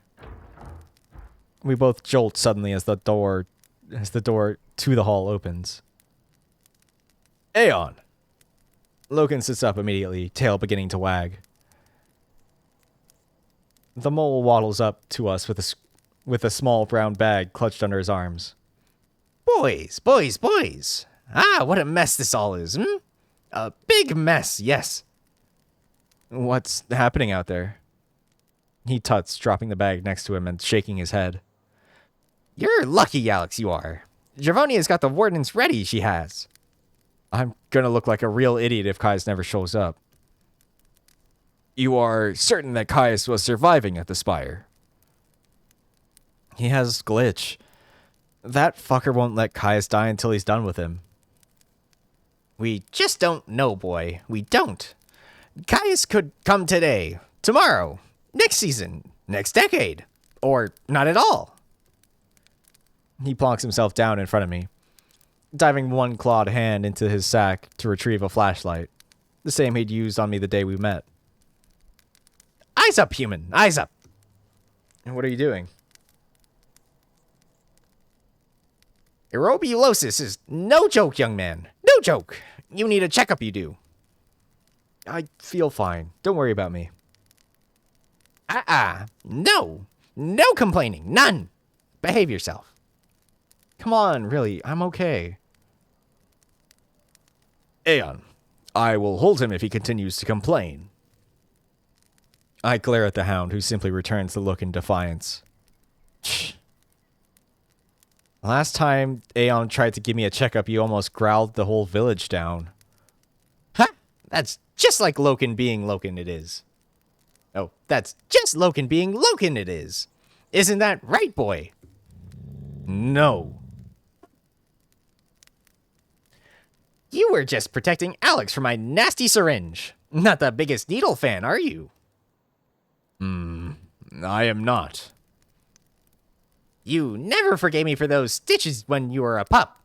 We both jolt suddenly as the door to the hall opens. Aeon! Loken sits up immediately, tail beginning to wag. The mole waddles up to us with a small brown bag clutched under his arms. Boys! Ah, what a mess this all is, A big mess, yes. What's happening out there? He tuts, dropping the bag next to him and shaking his head. You're lucky, Alex, you are. Javonia's got the wardens ready, she has. I'm gonna look like a real idiot if Caius never shows up. You are certain that Caius was surviving at the Spire? He has glitch. That fucker won't let Caius die until he's done with him. We just don't know, boy. We don't. Caius could come today, tomorrow, next season, next decade, or not at all. He plonks himself down in front of me, diving one clawed hand into his sack to retrieve a flashlight, the same he'd used on me the day we met. Eyes up, human. Eyes up. And what are you doing? Aerobulosis is no joke, young man. No joke. You need a checkup, you do. I feel fine. Don't worry about me. No. No complaining. None. Behave yourself. Come on, really. I'm okay. Aeon, I will hold him if he continues to complain. I glare at the hound, who simply returns the look in defiance. Last time Aeon tried to give me a checkup, you almost growled the whole village down. Ha! That's just like Loken being Loken it is. Oh, that's just Loken being Loken it is. Isn't that right, boy? No. You were just protecting Alex from my nasty syringe. Not the biggest needle fan, are you? I am not. You never forgave me for those stitches when you were a pup.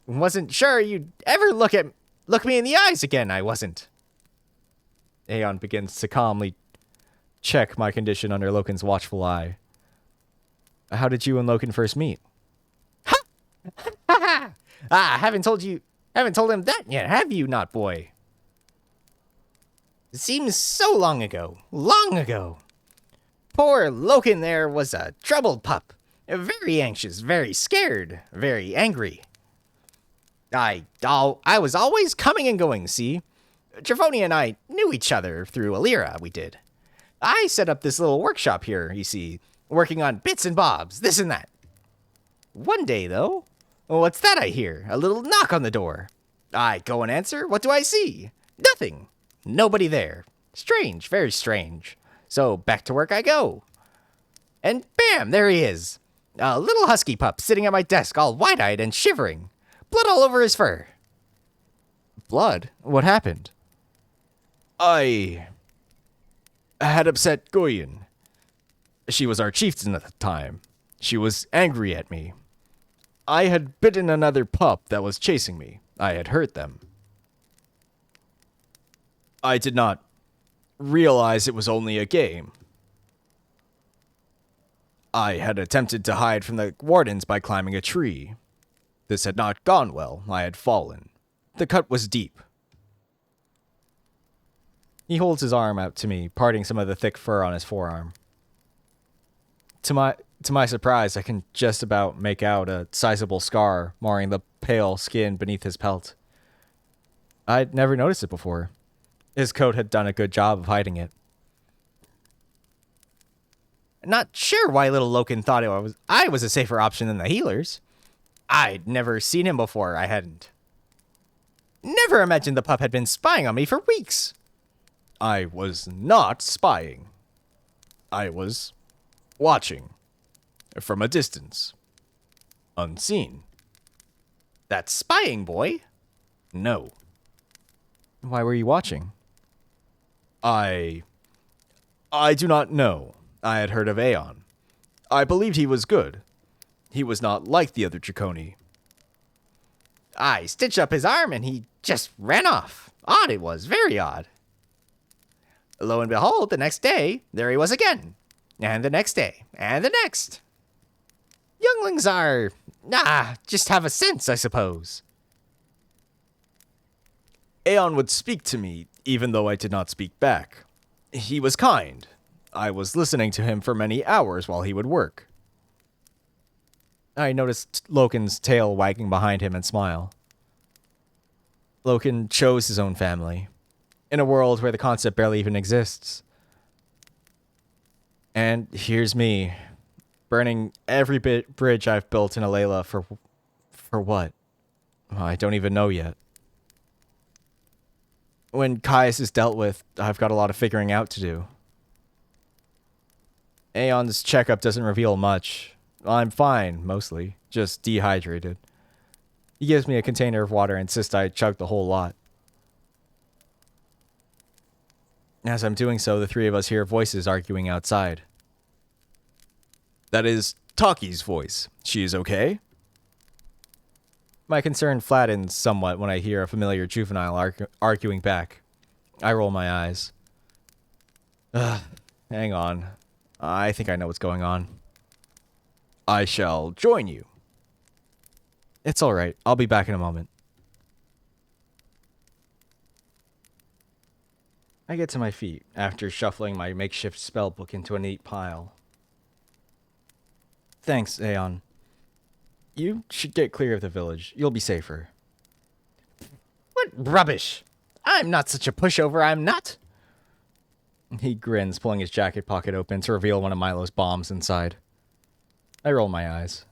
Wasn't sure you'd ever look me in the eyes again, I wasn't. Aeon begins to calmly check my condition under Loken's watchful eye. How did you and Loken first meet? Ha! Haven't told him that yet, have you, not boy? It seems so long ago. Long ago. Poor Loken there was a troubled pup. Very anxious, very scared, very angry. I was always coming and going, see? Travonia and I knew each other through Alira, we did. I set up this little workshop here, you see, working on bits and bobs, this and that. One day, though, what's that I hear? A little knock on the door. I go and answer. What do I see? Nothing. Nobody there. Strange, very strange. So back to work I go. And bam, there he is. A little husky pup sitting at my desk all wide-eyed and shivering. Blood all over his fur. Blood? What happened? I had upset Goyen. She was our chieftain at the time. She was angry at me. I had bitten another pup that was chasing me. I had hurt them. I did not realize it was only a game. I had attempted to hide from the wardens by climbing a tree. This had not gone well. I had fallen. The cut was deep. He holds his arm out to me, parting some of the thick fur on his forearm. To my surprise, I can just about make out a sizable scar marring the pale skin beneath his pelt. I'd never noticed it before. His coat had done a good job of hiding it. Not sure why little Loken thought I was a safer option than the healers. I'd never seen him before, I hadn't. Never imagined the pup had been spying on me for weeks. I was not spying. I was watching. From a distance. Unseen. That's spying, boy. No. Why were you watching? I do not know. I had heard of Aeon. I believed he was good. He was not like the other Draconi. I stitched up his arm and he just ran off. Odd it was, very odd. Lo and behold, the next day, there he was again. And the next day, and the next. Younglings are, just have a sense, I suppose. Aeon would speak to me, even though I did not speak back. He was kind. I was listening to him for many hours while he would work. I noticed Loken's tail wagging behind him and smile. Loken chose his own family, in a world where the concept barely even exists. And here's me, burning every bridge I've built in Alayla for what? I don't even know yet. When Caius is dealt with, I've got a lot of figuring out to do. Aeon's checkup doesn't reveal much. I'm fine, mostly. Just dehydrated. He gives me a container of water and insists I chug the whole lot. As I'm doing so, the three of us hear voices arguing outside. That is Taki's voice. She is okay? My concern flattens somewhat when I hear a familiar juvenile arguing back. I roll my eyes. Ugh, hang on. I think I know what's going on. I shall join you. It's alright. I'll be back in a moment. I get to my feet after shuffling my makeshift spellbook into a neat pile. Thanks, Aeon. You should get clear of the village. You'll be safer. What rubbish! I'm not such a pushover, I'm not! He grins, pulling his jacket pocket open to reveal one of Milo's bombs inside. I roll my eyes.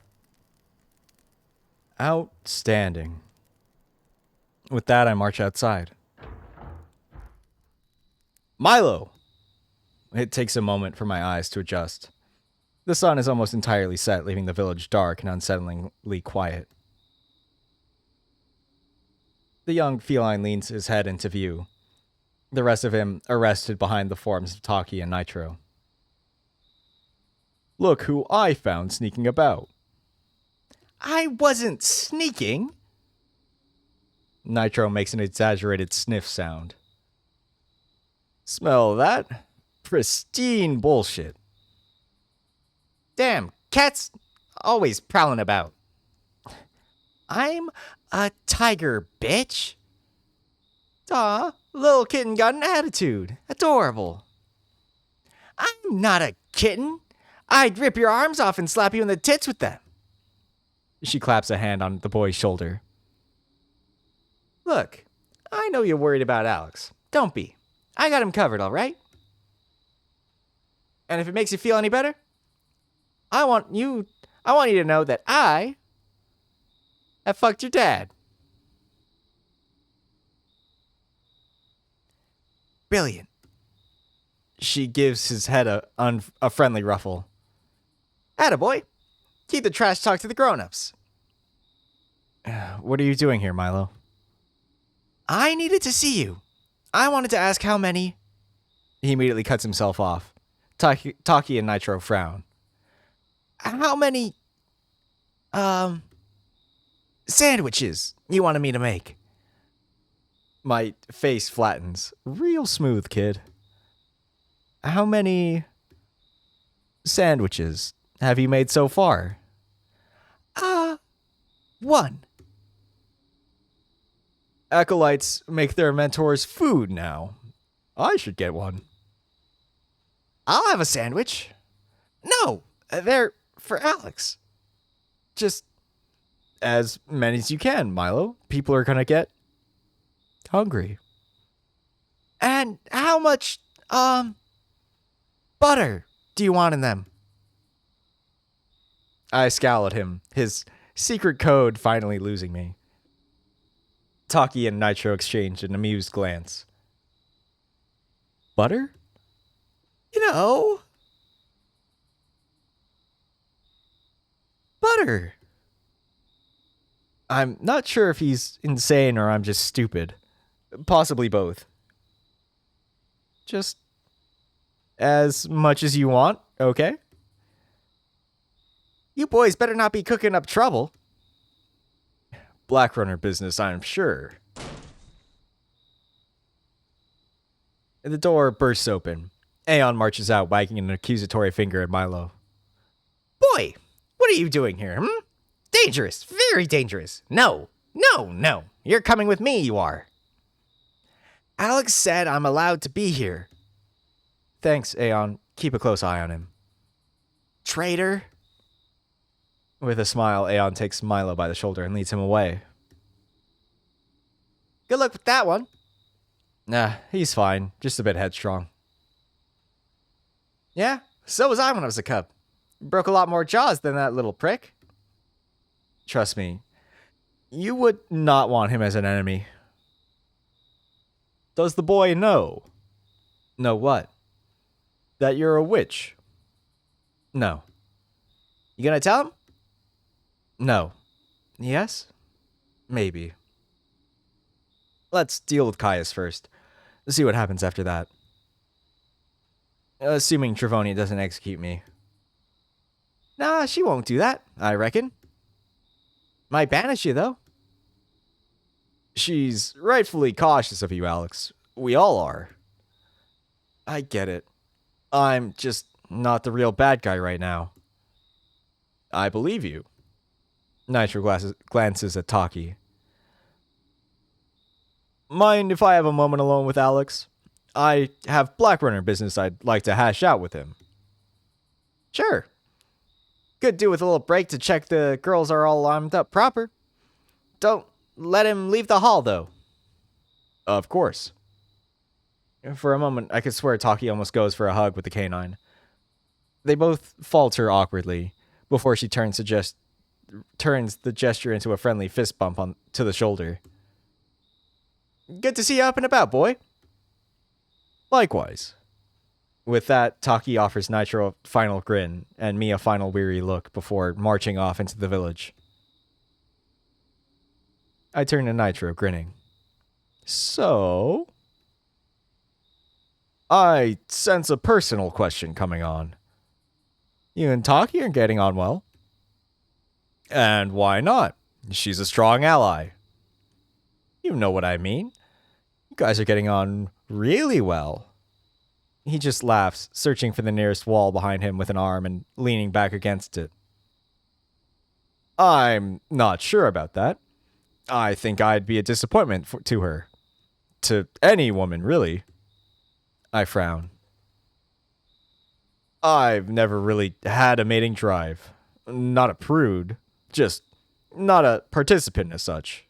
Outstanding. With that, I march outside. Milo! It takes a moment for my eyes to adjust. The sun is almost entirely set, leaving the village dark and unsettlingly quiet. The young feline leans his head into view, the rest of him arrested behind the forms of Taki and Nitro. Look who I found sneaking about. I wasn't sneaking. Nitro makes an exaggerated sniff sound. Smell that? Pristine bullshit. Damn, cats always prowling about. I'm a tiger, bitch. Aw, little kitten got an attitude. Adorable. I'm not a kitten. I'd rip your arms off and slap you in the tits with them. She claps a hand on the boy's shoulder. Look, I know you're worried about Alex. Don't be. I got him covered, all right? And if it makes you feel any better, I want you to know that I have fucked your dad. Brilliant. She gives his head a friendly ruffle. Attaboy. Keep the trash talk to the grown-ups. What are you doing here, Milo? I needed to see you. I wanted to ask how many... He immediately cuts himself off. Taki and Nitro frown. How many... sandwiches you wanted me to make? My face flattens. Real smooth, kid. How many... sandwiches have you made so far? One. Acolytes make their mentors food now. I should get one. I'll have a sandwich. No, they're for Alex. Just as many as you can, Milo. People are gonna get hungry. And how much, butter do you want in them? I scowl at him, his secret code finally losing me. Taki and Nitro exchanged an amused glance. Butter? You know. Butter. I'm not sure if he's insane or I'm just stupid. Possibly both. Just as much as you want, okay? You boys better not be cooking up trouble. Black runner business, I'm sure. The door bursts open. Aeon marches out, wagging an accusatory finger at Milo. Boy, what are you doing here, Dangerous, very dangerous. No. You're coming with me, you are. Alex said I'm allowed to be here. Thanks, Aeon. Keep a close eye on him. Traitor. With a smile, Aeon takes Milo by the shoulder and leads him away. Good luck with that one. Nah, he's fine. Just a bit headstrong. Yeah, so was I when I was a cub. Broke a lot more jaws than that little prick. Trust me, you would not want him as an enemy. Does the boy know? Know what? That you're a witch? No. You gonna tell him? No. Yes? Maybe. Let's deal with Caius first. See what happens after that. Assuming Travonia doesn't execute me. Nah, she won't do that, I reckon. Might banish you, though. She's rightfully cautious of you, Alex. We all are. I get it. I'm just not the real bad guy right now. I believe you. Nitro glances at Taki. Mind if I have a moment alone with Alex? I have Blackrunner business I'd like to hash out with him. Sure. Could do with a little break to check the girls are all armed up proper. Don't let him leave the hall, though. Of course. For a moment, I could swear Taki almost goes for a hug with the canine. They both falter awkwardly before she turns the gesture into a friendly fist bump to the shoulder. Good to see you up and about, boy. Likewise. With that, Taki offers Nitro a final grin and me a final weary look before marching off into the village. I turn to Nitro, grinning. So, I sense a personal question coming on. You and Taki are getting on well. And why not? She's a strong ally. You know what I mean. You guys are getting on really well. He just laughs, searching for the nearest wall behind him with an arm and leaning back against it. I'm not sure about that. I think I'd be a disappointment to her. To any woman, really. I frown. I've never really had a mating drive. Not a prude. Just not a participant as such.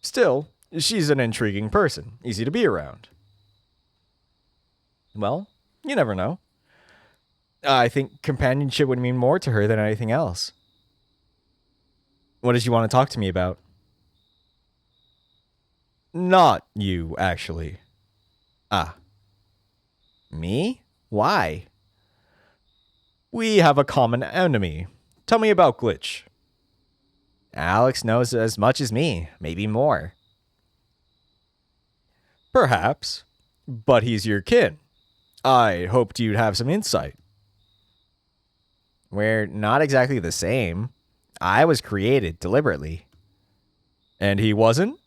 Still, she's an intriguing person, easy to be around. Well, you never know. I think companionship would mean more to her than anything else. What did you want to talk to me about? Not you, actually. Ah. Me? Why? We have a common enemy. Tell me about Glitch. Alex knows as much as me, maybe more. Perhaps, but he's your kin. I hoped you'd have some insight. We're not exactly the same. I was created deliberately. And he wasn't?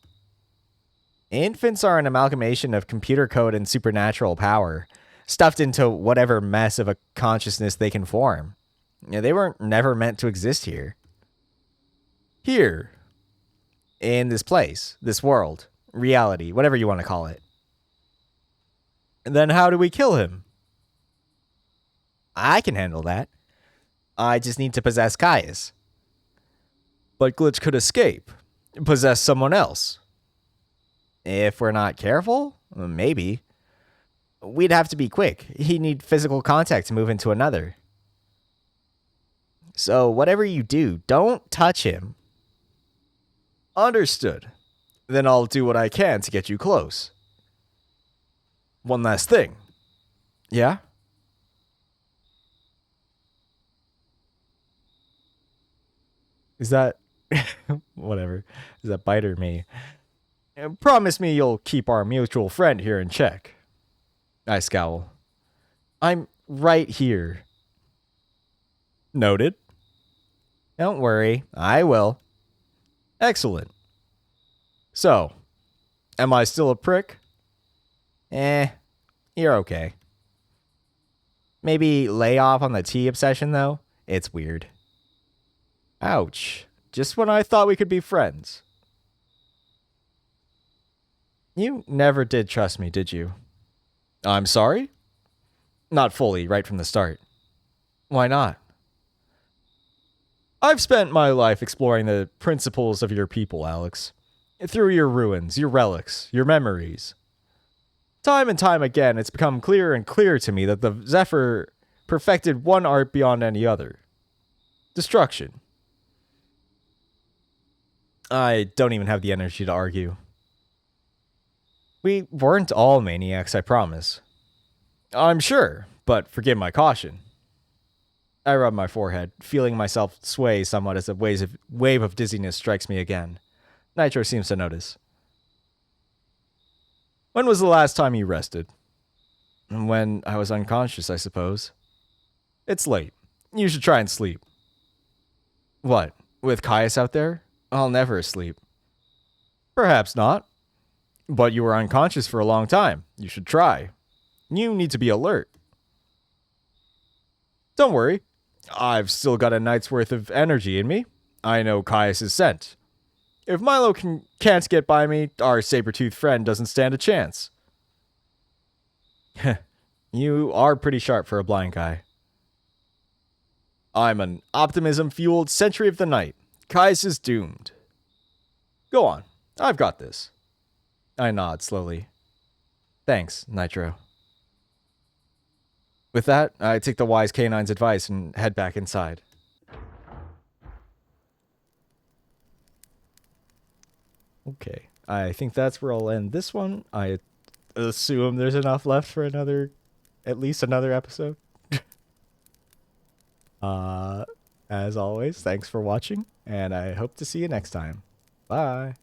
Infants are an amalgamation of computer code and supernatural power, stuffed into whatever mess of a consciousness they can form. They weren't never meant to exist here. Here. In this place, this world, reality, whatever you want to call it. And then how do we kill him? I can handle that. I just need to possess Caius. But Glitch could escape. Possess someone else. If we're not careful, maybe. We'd have to be quick. He'd need physical contact to move into another. So whatever you do, don't touch him. Understood. Then I'll do what I can to get you close. One last thing. Yeah? Is that... whatever. Is that Biter me? Promise me you'll keep our mutual friend here in check. I scowl. I'm right here. Noted. Don't worry, I will. Excellent. So, am I still a prick? You're okay. Maybe lay off on the tea obsession, though? It's weird. Ouch. Just when I thought we could be friends. You never did trust me, did you? I'm sorry? Not fully, right from the start. Why not? I've spent my life exploring the principles of your people, Alex. Through your ruins, your relics, your memories. Time and time again, it's become clearer and clearer to me that the Zephyr perfected one art beyond any other. Destruction. I don't even have the energy to argue. We weren't all maniacs, I promise. I'm sure, but forgive my caution. I rub my forehead, feeling myself sway somewhat as a wave of dizziness strikes me again. Nitro seems to notice. When was the last time you rested? When I was unconscious, I suppose. It's late. You should try and sleep. What, with Caius out there? I'll never sleep. Perhaps not. But you were unconscious for a long time. You should try. You need to be alert. Don't worry. I've still got a night's worth of energy in me. I know Caius' scent. If Milo can't get by me, our saber-toothed friend doesn't stand a chance. You are pretty sharp for a blind guy. I'm an optimism-fueled Sentry of the Night. Caius is doomed. Go on. I've got this. I nod slowly. Thanks, Nitro. With that, I take the wise canine's advice and head back inside. Okay, I think that's where I'll end this one. I assume there's enough left for at least another episode. As always, thanks for watching, and I hope to see you next time. Bye.